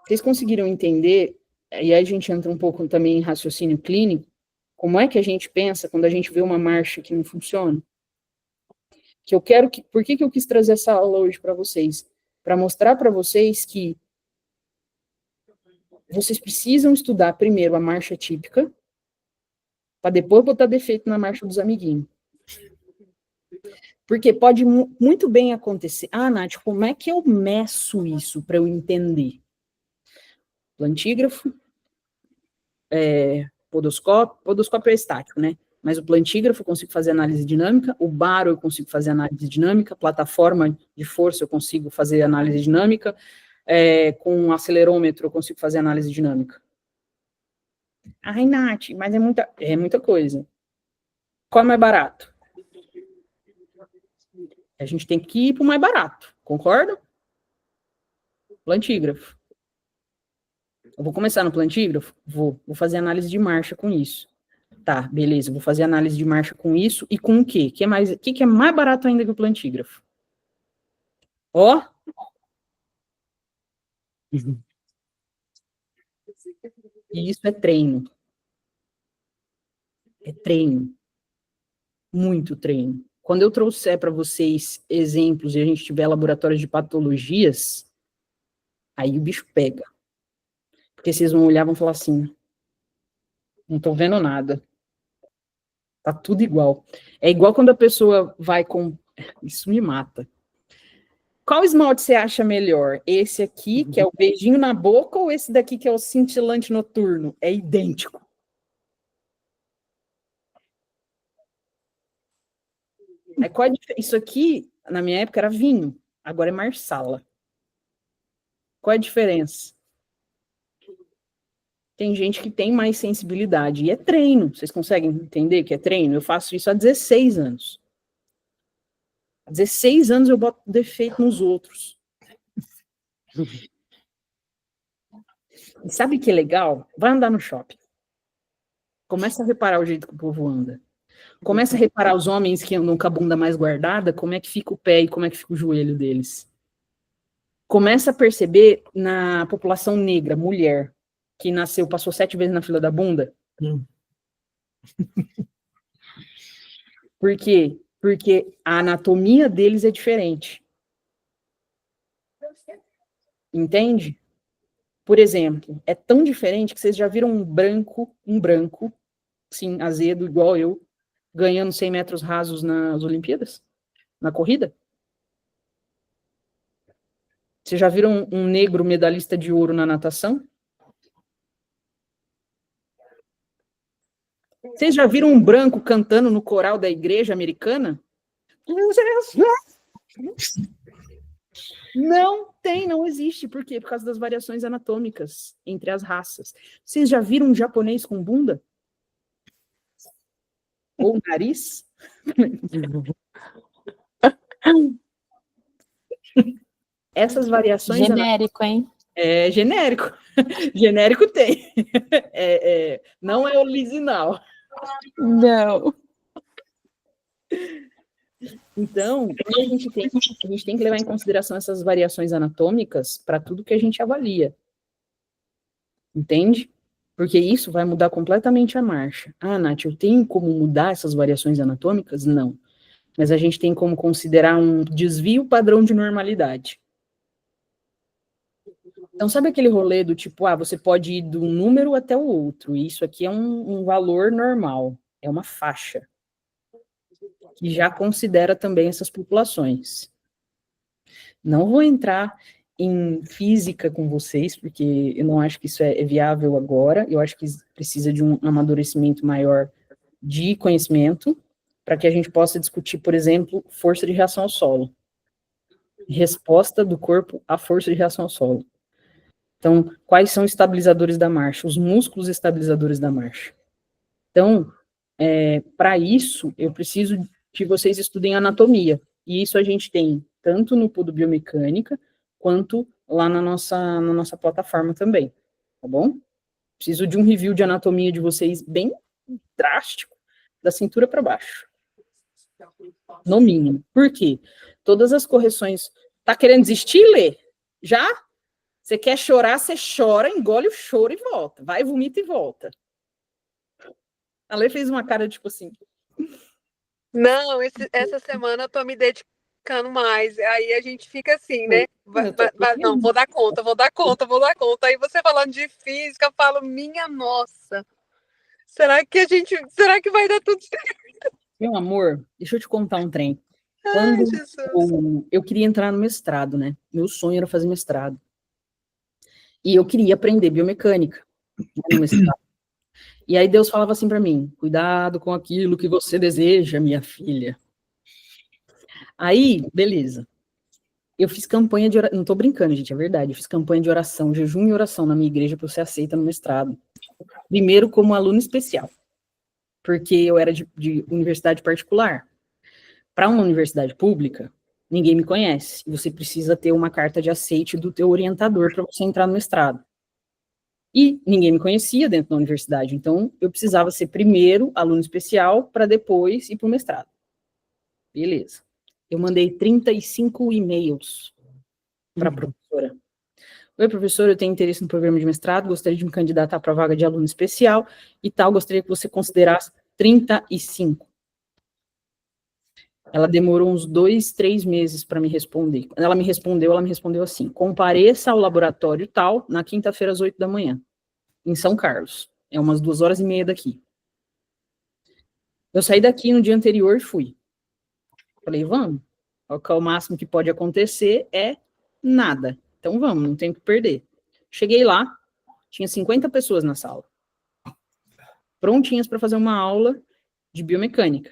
Vocês conseguiram entender? E aí a gente entra um pouco também em raciocínio clínico. Como é que a gente pensa quando a gente vê uma marcha que não funciona? Por que eu quis trazer essa aula hoje para vocês? Para mostrar para vocês que vocês precisam estudar primeiro a marcha típica, para depois botar defeito na marcha dos amiguinhos. Porque pode muito bem acontecer. Nath, como é que eu meço isso para eu entender? Plantígrafo, podoscópio é estático, né? Mas o plantígrafo eu consigo fazer análise dinâmica, o baro eu consigo fazer análise dinâmica, plataforma de força eu consigo fazer análise dinâmica, com um acelerômetro eu consigo fazer análise dinâmica? Ai, Nath, mas é muita coisa. Qual é mais barato? A gente tem que ir para o mais barato, concorda? Plantígrafo. Eu vou começar no plantígrafo? Vou fazer análise de marcha com isso. Tá, beleza, vou fazer análise de marcha com isso e com o quê? O que é mais barato ainda que o plantígrafo? Ó. E isso é treino. É treino. Muito treino. Quando eu trouxer para vocês exemplos e a gente tiver laboratórios de patologias, aí o bicho pega. Porque vocês vão olhar e vão falar assim, não tô vendo nada. Tá tudo igual. É igual quando a pessoa vai com... Isso me mata. Qual esmalte você acha melhor? Esse aqui, que é o beijinho na boca, ou esse daqui, que é o cintilante noturno? É idêntico. Aí, isso aqui, na minha época, era vinho. Agora é marsala. Qual é a diferença? Tem gente que tem mais sensibilidade. E é treino. Vocês conseguem entender que é treino? Eu faço isso há 16 anos. Há 16 anos eu boto defeito nos outros. E sabe o que é legal? Vai andar no shopping. Começa a reparar o jeito que o povo anda. Começa a reparar os homens que andam com a bunda mais guardada, como é que fica o pé e como é que fica o joelho deles. Começa a perceber na população negra, mulher, que nasceu, passou 7 vezes na fila da bunda. Por quê? Porque a anatomia deles é diferente. Entende? Por exemplo, é tão diferente que vocês já viram um branco, sim, azedo, igual eu, ganhando 100 metros rasos nas Olimpíadas? Na corrida? Vocês já viram um negro medalhista de ouro na natação? Vocês já viram um branco cantando no coral da igreja americana? Não tem, não existe. Por quê? Por causa das variações anatômicas entre as raças. Vocês já viram um japonês com bunda? Ou nariz? Essas variações... Genérico, hein? É genérico. Genérico tem. Não é original. Não. Então, a gente tem que levar em consideração essas variações anatômicas para tudo que a gente avalia. Entende? Porque isso vai mudar completamente a marcha. Ah, Nath, eu tenho como mudar essas variações anatômicas? Não. Mas a gente tem como considerar um desvio padrão de normalidade. Então, sabe aquele rolê do tipo, você pode ir de um número até o outro, e isso aqui é um valor normal, é uma faixa, que já considera também essas populações. Não vou entrar em física com vocês, porque eu não acho que isso é viável agora, eu acho que precisa de um amadurecimento maior de conhecimento, para que a gente possa discutir, por exemplo, força de reação ao solo. Resposta do corpo à força de reação ao solo. Então, quais são os estabilizadores da marcha? Os músculos estabilizadores da marcha. Então, para isso, eu preciso que vocês estudem anatomia. E isso a gente tem tanto no Pudo Biomecânica, quanto lá na nossa plataforma também. Tá bom? Preciso de um review de anatomia de vocês bem drástico, da cintura para baixo. No mínimo. Por quê? Todas as correções... Tá querendo desistir, Lê? Já? Você quer chorar, você chora, engole o choro e volta. Vai, vomita e volta. A Lê fez uma cara tipo assim... Não, essa semana eu tô me dedicando mais. Aí a gente fica assim, né? Não, vou dar conta. Aí você falando de física, eu falo, minha nossa. Será que vai dar tudo certo? Meu amor, deixa eu te contar um trem. Quando eu queria entrar no mestrado, né? Meu sonho era fazer mestrado. E eu queria aprender biomecânica no mestrado. E aí Deus falava assim para mim, cuidado com aquilo que você deseja, minha filha. Aí, beleza. Eu fiz campanha de oração, não tô brincando, gente, é verdade. Eu fiz campanha de oração, jejum e oração na minha igreja para eu ser aceita no mestrado. Primeiro como aluna especial, porque eu era de universidade particular. Para uma universidade pública, ninguém me conhece. Você precisa ter uma carta de aceite do teu orientador para você entrar no mestrado. E ninguém me conhecia dentro da universidade, então eu precisava ser primeiro aluno especial para depois ir para o mestrado. Beleza. Eu mandei 35 e-mails para a professora. Oi, professor, eu tenho interesse no programa de mestrado, gostaria de me candidatar para a vaga de aluno especial e tal, gostaria que você considerasse 35. Ela demorou uns 2, 3 meses para me responder. Quando ela me respondeu assim, compareça ao laboratório tal, na quinta-feira às 8 da manhã, em São Carlos. É umas 2h30 daqui. Eu saí daqui no dia anterior e fui. Falei, vamos. O máximo que pode acontecer é nada. Então vamos, não tem o que perder. Cheguei lá, tinha 50 pessoas na sala. Prontinhas para fazer uma aula de biomecânica.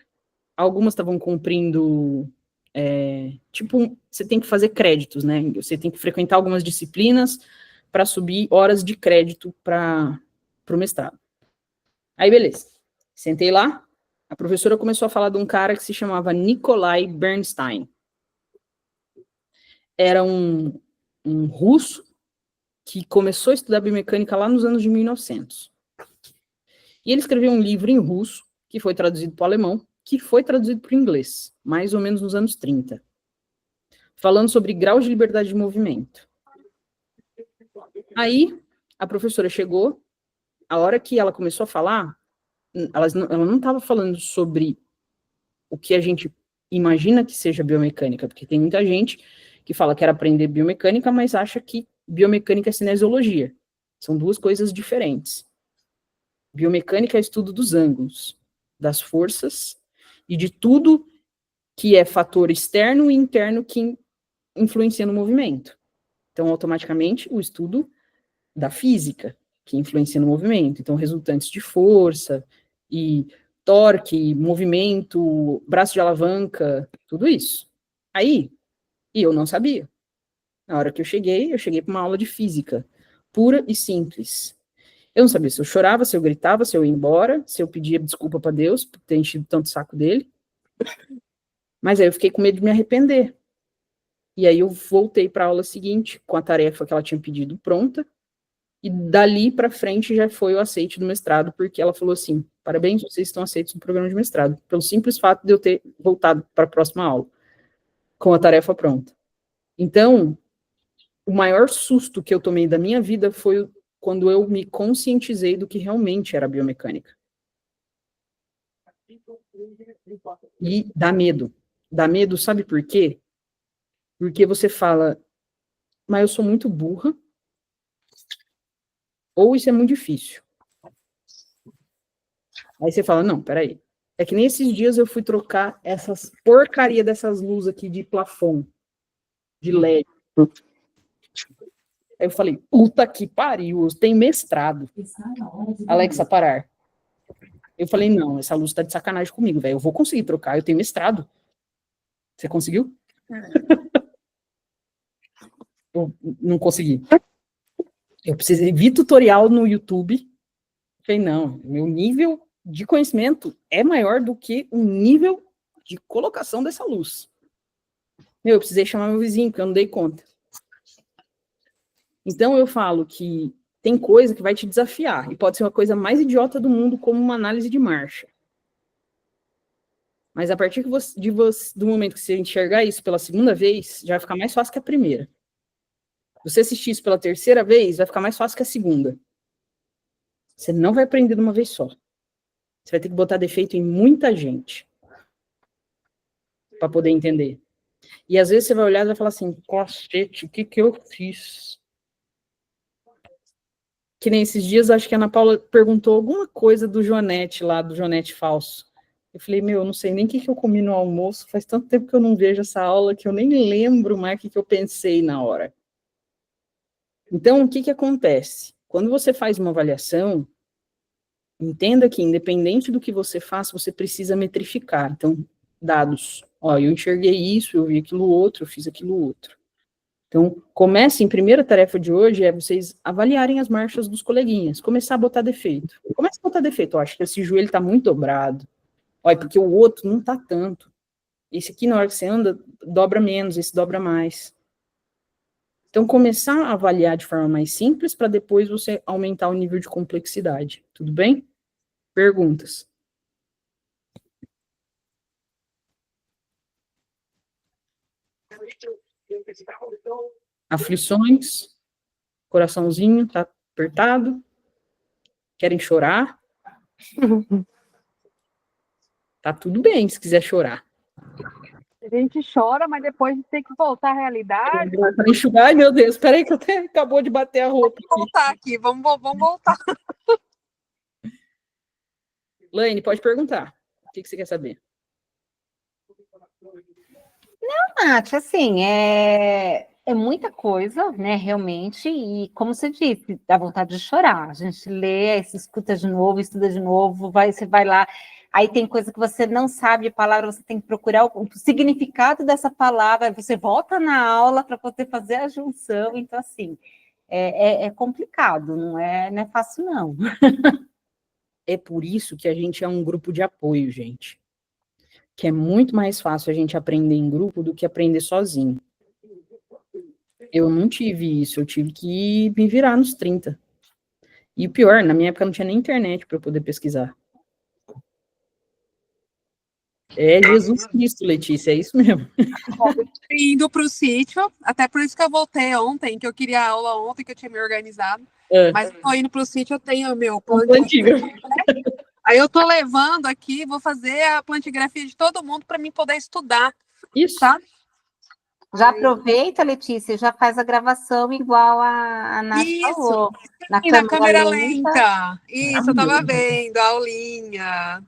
Algumas estavam cumprindo, você tem que fazer créditos, né? Você tem que frequentar algumas disciplinas para subir horas de crédito para o mestrado. Aí, beleza. Sentei lá, a professora começou a falar de um cara que se chamava Nikolai Bernstein. Era um russo que começou a estudar biomecânica lá nos anos de 1900. E ele escreveu um livro em russo, que foi traduzido para o alemão, que foi traduzido para o inglês, mais ou menos nos anos 30, falando sobre graus de liberdade de movimento. Aí, a professora chegou, a hora que ela começou a falar, ela não estava falando sobre o que a gente imagina que seja biomecânica, porque tem muita gente que fala que quer aprender biomecânica, mas acha que biomecânica é cinesiologia. São duas coisas diferentes. Biomecânica é estudo dos ângulos, das forças e de tudo que é fator externo e interno que influencia no movimento. Então, automaticamente, o estudo da física, que influencia no movimento. Então, resultantes de força e torque, movimento, braço de alavanca, tudo isso. Aí, eu não sabia. Na hora que eu cheguei para uma aula de física, pura e simples. Eu não sabia se eu chorava, se eu gritava, se eu ia embora, se eu pedia desculpa para Deus por ter enchido tanto o saco dele. Mas aí eu fiquei com medo de me arrepender. E aí eu voltei para a aula seguinte, com a tarefa que ela tinha pedido pronta, e dali para frente já foi o aceite do mestrado, porque ela falou assim, parabéns, vocês estão aceitos no programa de mestrado, pelo simples fato de eu ter voltado para a próxima aula, com a tarefa pronta. Então, o maior susto que eu tomei da minha vida foi quando eu me conscientizei do que realmente era biomecânica. E dá medo. Dá medo, sabe por quê? Porque você fala, mas eu sou muito burra, ou isso é muito difícil. Aí você fala, não, peraí. É que nem esses dias eu fui trocar essas porcaria dessas luzes aqui de plafond, de LED. Aí eu falei, puta que pariu, tem mestrado. Alexa, parar. Eu falei, não, essa luz tá de sacanagem comigo, velho. Eu vou conseguir trocar, eu tenho mestrado. Você conseguiu? Eu não consegui. Eu precisei, vi tutorial no YouTube. Falei, não, meu nível de conhecimento é maior do que o nível de colocação dessa luz. Eu precisei chamar meu vizinho, porque eu não dei conta. Então, eu falo que tem coisa que vai te desafiar, e pode ser uma coisa mais idiota do mundo, como uma análise de marcha. Mas a partir do momento que você enxergar isso pela segunda vez, já vai ficar mais fácil que a primeira. Você assistir isso pela terceira vez, vai ficar mais fácil que a segunda. Você não vai aprender de uma vez só. Você vai ter que botar defeito em muita gente para poder entender. E às vezes você vai olhar e vai falar assim, cacete, o que eu fiz? Que nem esses dias, acho que a Ana Paula perguntou alguma coisa do Joanete lá, do Joanete falso. Eu falei, eu não sei nem o que eu comi no almoço, faz tanto tempo que eu não vejo essa aula que eu nem lembro mais o que eu pensei na hora. Então, o que acontece? Quando você faz uma avaliação, entenda que, independente do que você faça, você precisa metrificar. Então, dados. Ó, eu enxerguei isso, eu vi aquilo outro, eu fiz aquilo outro. Então, comecem, primeira tarefa de hoje é vocês avaliarem as marchas dos coleguinhas, começar a botar defeito. Começa a botar defeito, eu acho que esse joelho tá muito dobrado. Olha, porque o outro não tá tanto. Esse aqui, na hora que você anda, dobra menos, esse dobra mais. Então, começar a avaliar de forma mais simples, para depois você aumentar o nível de complexidade. Tudo bem? Perguntas? Aflições? Coraçãozinho, tá apertado? Querem chorar? Tá tudo bem se quiser chorar. A gente chora, mas depois tem que voltar à realidade. Para enxugar, ai meu Deus, peraí que eu até acabou de bater a roupa aqui. Vamos voltar aqui, vamos voltar. Laine, pode perguntar. O que você quer saber? Nath, assim, é muita coisa, né, realmente, e como você disse, dá vontade de chorar. A gente lê, aí se escuta de novo, estuda de novo, você vai lá, aí tem coisa que você não sabe a palavra, você tem que procurar o significado dessa palavra, você volta na aula para poder fazer a junção, então, assim, é complicado, não é fácil, não. É por isso que a gente é um grupo de apoio, gente. Que é muito mais fácil a gente aprender em grupo do que aprender sozinho. Eu não tive isso, eu tive que me virar nos 30. E o pior, na minha época não tinha nem internet para eu poder pesquisar. É Jesus Cristo, Letícia, é isso mesmo. Indo para o sítio, até por isso que eu voltei ontem, que eu queria aula ontem, que eu tinha me organizado. Mas eu tô indo para o sítio, eu tenho o meu plantigrafia. Aí eu tô levando aqui, vou fazer a plantigrafia de todo mundo para mim poder estudar. Isso. Tá? Já aproveita, Letícia, já faz a gravação igual a Nath falou. Na câmera lenta. Isso, eu tava vendo, a aulinha.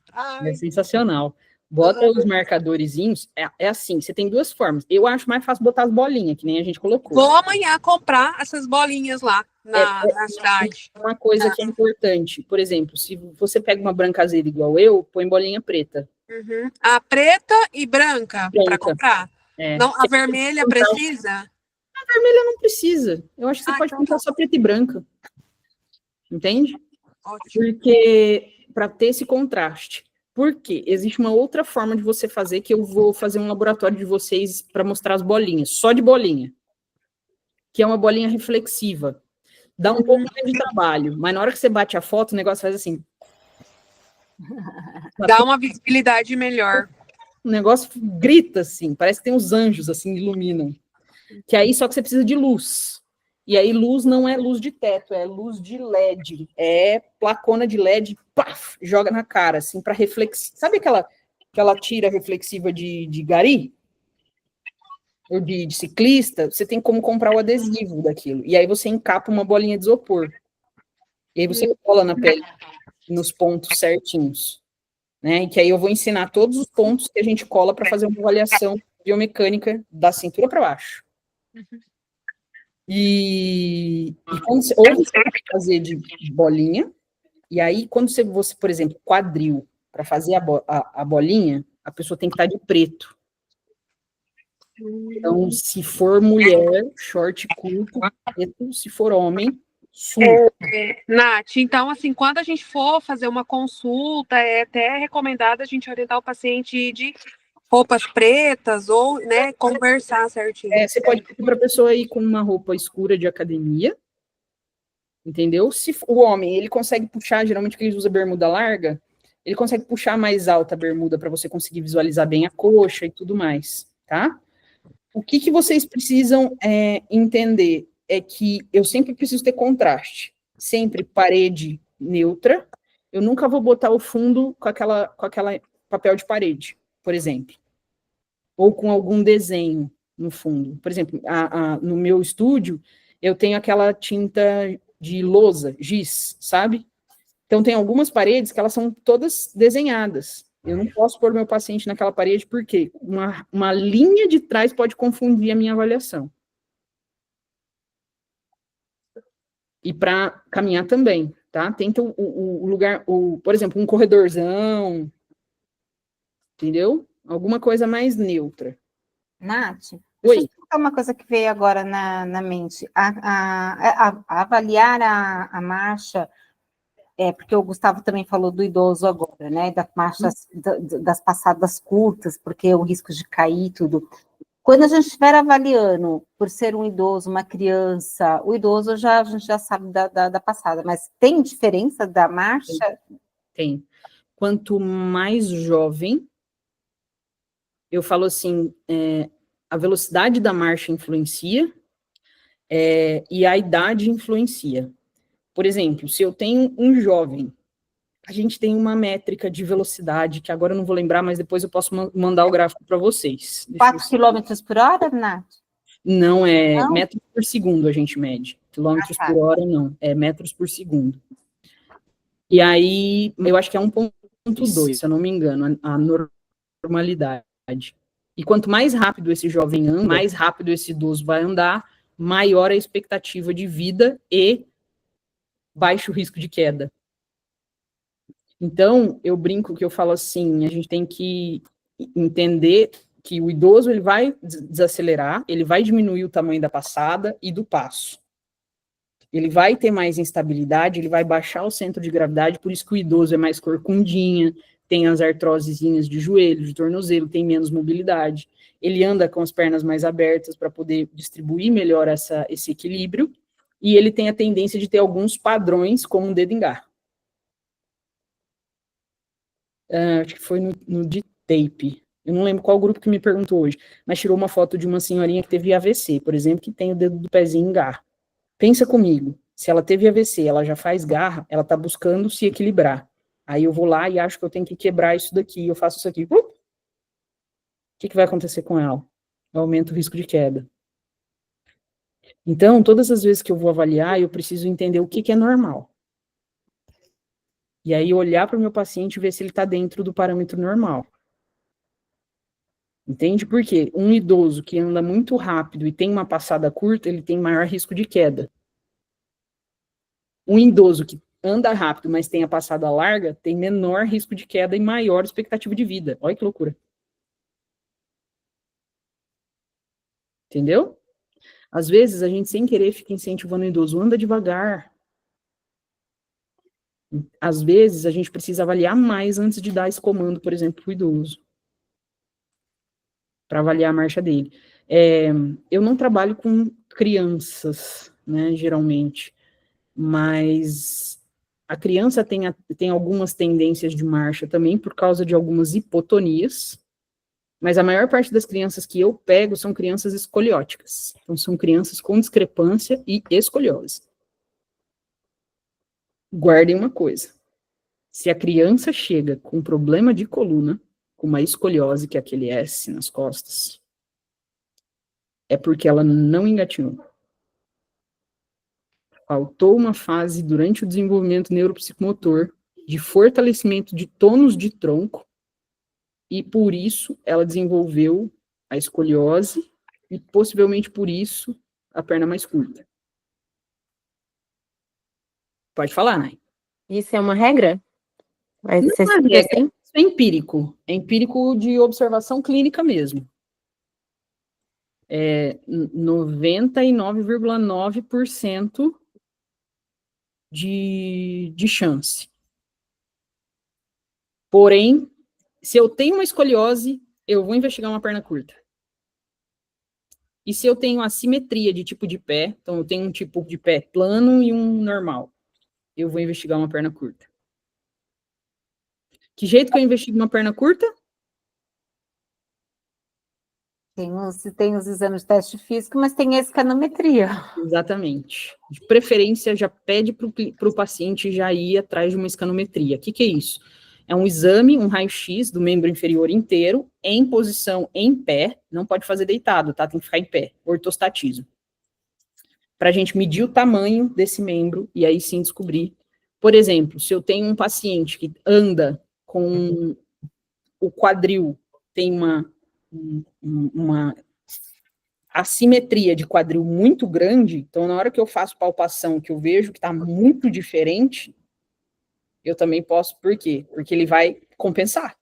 É sensacional. Bota os marcadorezinhos, é assim, você tem duas formas. Eu acho mais fácil botar as bolinhas, que nem a gente colocou. Vou amanhã comprar essas bolinhas lá na cidade. Uma coisa que é importante, por exemplo, se você pega uma brancazeira igual eu, põe bolinha preta. Uhum. A preta e branca. Para comprar? É. Não, a vermelha precisa? A vermelha não precisa. Eu acho que você pode pintar só preta e branca. Entende? Ótimo. Porque, para ter esse contraste. Porque existe uma outra forma de você fazer, que eu vou fazer um laboratório de vocês para mostrar as bolinhas, só de bolinha. Que é uma bolinha reflexiva. Dá um pouco mais de trabalho, mas na hora que você bate a foto, o negócio faz assim. Dá uma visibilidade melhor. O negócio grita assim, parece que tem uns anjos assim, iluminam. Que aí só que você precisa de luz. E aí luz não é luz de teto, é luz de LED. É placona de LED, paf, joga na cara, assim, para reflexir. Sabe aquela tira reflexiva de gari? Ou de ciclista? Você tem como comprar o adesivo daquilo. E aí você encapa uma bolinha de isopor. E aí você cola na pele, nos pontos certinhos. Né? E que aí eu vou ensinar todos os pontos que a gente cola para fazer uma avaliação biomecânica da cintura para baixo. E quando você, ou você vai fazer de bolinha, e aí quando você por exemplo, quadril, para fazer a bolinha, a pessoa tem que estar de preto. Então, se for mulher, short curto, preto, se for homem, sujo. Nath, então, assim, quando a gente for fazer uma consulta, é até recomendado a gente orientar o paciente de roupas pretas ou, né, conversar certinho. Você pode pedir para a pessoa ir com uma roupa escura de academia, entendeu? Se o homem, ele consegue puxar, geralmente que ele usa bermuda larga, ele consegue puxar mais alta a bermuda para você conseguir visualizar bem a coxa e tudo mais, tá? O que vocês precisam entender é que eu sempre preciso ter contraste, sempre parede neutra, eu nunca vou botar o fundo com aquela papel de parede, por exemplo, ou com algum desenho no fundo. Por exemplo, no meu estúdio, eu tenho aquela tinta de lousa, giz, sabe? Então, tem algumas paredes que elas são todas desenhadas. Eu não posso pôr meu paciente naquela parede, porque uma linha de trás pode confundir a minha avaliação. E para caminhar também, tá? Tenta o lugar, por exemplo, um corredorzão, entendeu? Alguma coisa mais neutra. Nath, Deixa eu Oi. explicar uma coisa que veio agora na mente. Avaliar a marcha, porque o Gustavo também falou do idoso agora, né? Da marcha das passadas curtas, porque o risco de cair e tudo. Quando a gente estiver avaliando por ser um idoso, uma criança, o idoso a gente já sabe da passada, mas tem diferença da marcha? Tem. Quanto mais jovem, eu falo assim, a velocidade da marcha influencia, e a idade influencia. Por exemplo, se eu tenho um jovem, a gente tem uma métrica de velocidade, que agora eu não vou lembrar, mas depois eu posso mandar o gráfico para vocês. 4 km por hora, Nath? Não, Não? metros por segundo a gente mede. Quilômetros tá. por hora, não. É metros por segundo. E aí, eu acho que é 1,2, se eu não me engano, a normalidade. E quanto mais rápido esse jovem anda, mais rápido esse idoso vai andar, maior a expectativa de vida e baixo risco de queda. Então, eu brinco que eu falo assim, a gente tem que entender que o idoso ele vai desacelerar, ele vai diminuir o tamanho da passada e do passo. Ele vai ter mais instabilidade, ele vai baixar o centro de gravidade, por isso que o idoso é mais corcundinha, tem as artrosezinhas de joelho, de tornozelo, tem menos mobilidade. Ele anda com as pernas mais abertas para poder distribuir melhor esse equilíbrio, e ele tem a tendência de ter alguns padrões, como um dedo em garra. Acho que foi no de tape. Eu não lembro qual grupo que me perguntou hoje, mas tirou uma foto de uma senhorinha que teve AVC, por exemplo, que tem o dedo do pezinho em garra. Pensa comigo, se ela teve AVC, ela já faz garra, ela está buscando se equilibrar. Aí eu vou lá e acho que eu tenho que quebrar isso daqui, eu faço isso aqui. O que vai acontecer com ela? Eu aumento o risco de queda. Então, todas as vezes que eu vou avaliar, eu preciso entender o que é normal. E aí olhar para o meu paciente e ver se ele está dentro do parâmetro normal. Entende? Porque um idoso que anda muito rápido e tem uma passada curta, ele tem maior risco de queda. Um idoso que anda rápido, mas tem a passada larga, tem menor risco de queda e maior expectativa de vida. Olha que loucura. Entendeu? Às vezes, a gente, sem querer, fica incentivando o idoso, anda devagar. Às vezes, a gente precisa avaliar mais antes de dar esse comando, por exemplo, para o idoso. Para avaliar a marcha dele. Eu não trabalho com crianças, né, geralmente, mas a criança tem algumas tendências de marcha também por causa de algumas hipotonias, mas a maior parte das crianças que eu pego são crianças escolióticas. Então, são crianças com discrepância e escoliose. Guardem uma coisa. Se a criança chega com problema de coluna, com uma escoliose, que é aquele S nas costas, é porque ela não engatinhou. Faltou uma fase durante o desenvolvimento neuropsicomotor de fortalecimento de tônus de tronco, e por isso ela desenvolveu a escoliose, e possivelmente por isso a perna mais curta. Pode falar, Nai. Isso é uma regra? Vai Não ser é sempre regra, assim? isso é empírico. É empírico de observação clínica mesmo. 99,9% de chance. Porém, se eu tenho uma escoliose, eu vou investigar uma perna curta. E se eu tenho assimetria de tipo de pé, então eu tenho um tipo de pé plano e um normal, eu vou investigar uma perna curta. Que jeito que eu investigo uma perna curta? Tem os exames de teste físico, mas tem a escanometria. Exatamente. De preferência, já pede para o paciente já ir atrás de uma escanometria. O que é isso? É um exame, um raio-x do membro inferior inteiro, em posição em pé, não pode fazer deitado, tá? Tem que ficar em pé, ortostatismo. Para a gente medir o tamanho desse membro e aí sim descobrir. Por exemplo, se eu tenho um paciente que anda com o quadril, tem uma assimetria de quadril muito grande, então na hora que eu faço palpação, que eu vejo que está muito diferente, eu também posso, por quê? Porque ele vai compensar.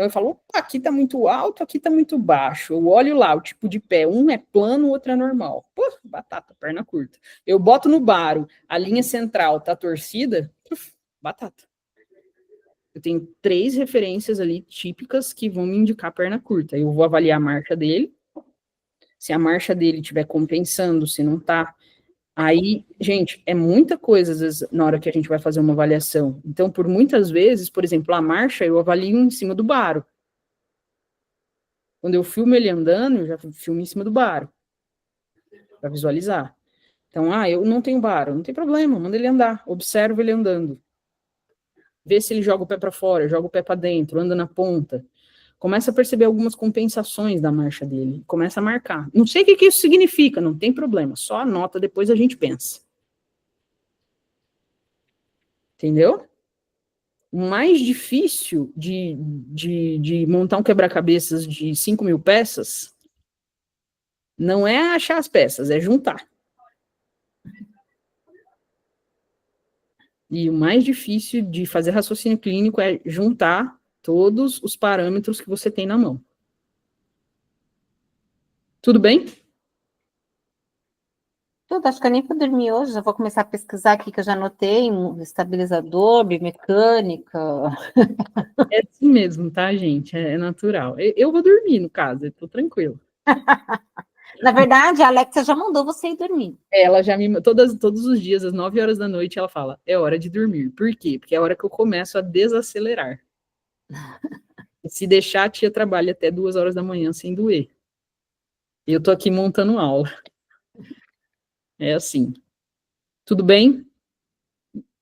Então eu falo, opa, aqui tá muito alto, aqui tá muito baixo. Eu olho lá, o tipo de pé, um é plano, o outro é normal. Pô, batata, perna curta. Eu boto no baro, a linha central tá torcida, batata. Eu tenho 3 referências ali típicas que vão me indicar perna curta. Eu vou avaliar a marcha dele. Se a marcha dele estiver compensando, se não tá. Aí, gente, é muita coisa, às vezes, na hora que a gente vai fazer uma avaliação. Então, por muitas vezes, por exemplo, a marcha eu avalio em cima do baro. Quando eu filmo ele andando, eu já filmo em cima do baro, para visualizar. Então, eu não tenho baro, não tem problema, manda ele andar, observa ele andando. Vê se ele joga o pé para fora, joga o pé para dentro, anda na ponta. Começa a perceber algumas compensações da marcha dele, começa a marcar. Não sei o que isso significa, não tem problema, só anota, depois a gente pensa. Entendeu? O mais difícil de montar um quebra-cabeças de 5.000 peças não é achar as peças, é juntar. E o mais difícil de fazer raciocínio clínico é juntar todos os parâmetros que você tem na mão. Tudo bem? Tudo, acho que eu nem vou dormir hoje, já vou começar a pesquisar aqui, que eu já anotei, um estabilizador, biomecânica. É assim mesmo, tá, gente? É natural. Eu vou dormir, no caso, eu tô tranquilo. Na verdade, a Alexa já mandou você ir dormir. Ela já me... Todos os dias, às 9 horas da noite, ela fala, é hora de dormir. Por quê? Porque é a hora que eu começo a desacelerar. E se deixar, a tia trabalha até 2 horas da manhã sem doer. E eu tô aqui montando aula. É assim. Tudo bem?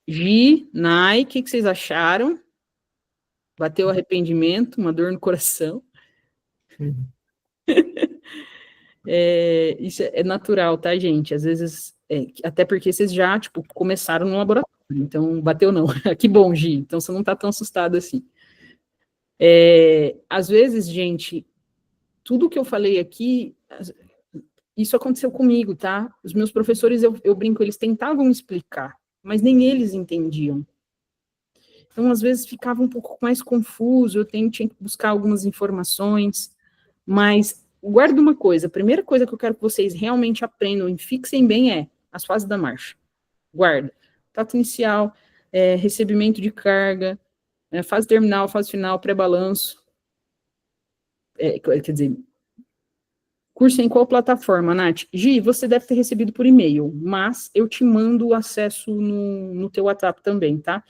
Gi, Nai, o que vocês acharam? Bateu arrependimento, uma dor no coração? Isso é natural, tá, gente? Às vezes, até porque vocês já, tipo, começaram no laboratório, então bateu não. Que bom, Gi, então você não tá tão assustado assim. Às vezes, gente, tudo que eu falei aqui, isso aconteceu comigo, tá? Os meus professores, eu brinco, eles tentavam explicar, mas nem eles entendiam. Então, às vezes, ficava um pouco mais confuso, eu tinha que buscar algumas informações, mas guarda uma coisa, a primeira coisa que eu quero que vocês realmente aprendam e fixem bem é as fases da marcha. Guarda. Tato inicial, recebimento de carga, fase terminal, fase final, pré-balanço. Quer dizer, curso em qual plataforma, Nath? Gi, você deve ter recebido por e-mail, mas eu te mando o acesso no teu WhatsApp também, tá?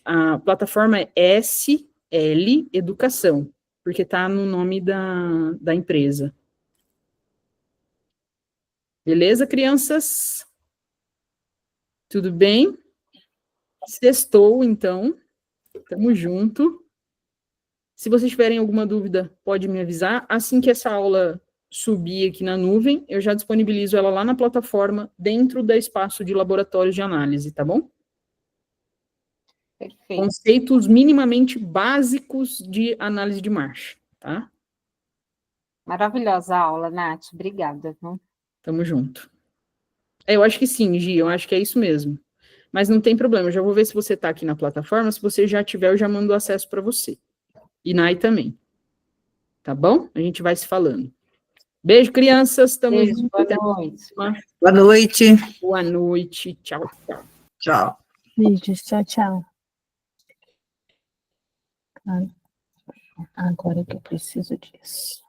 A plataforma é SL Educação, porque está no nome da empresa. Beleza, crianças? Tudo bem? Sextou, então. Tamo junto. Se vocês tiverem alguma dúvida, pode me avisar. Assim que essa aula subir aqui na nuvem, eu já disponibilizo ela lá na plataforma, dentro do espaço de laboratórios de análise, tá bom? Perfeito. Conceitos minimamente básicos de análise de marcha, tá? Maravilhosa a aula, Nath. Obrigada. Tamo junto. Eu acho que sim, Gi, eu acho que é isso mesmo. Mas não tem problema, eu já vou ver se você está aqui na plataforma, se você já tiver, eu já mando o acesso para você. E Nai também. Tá bom? A gente vai se falando. Beijo, crianças. Tamo junto. Boa noite. Boa noite. Boa noite. Tchau, tchau. Tchau. Beijos, tchau, tchau. Agora que eu preciso disso.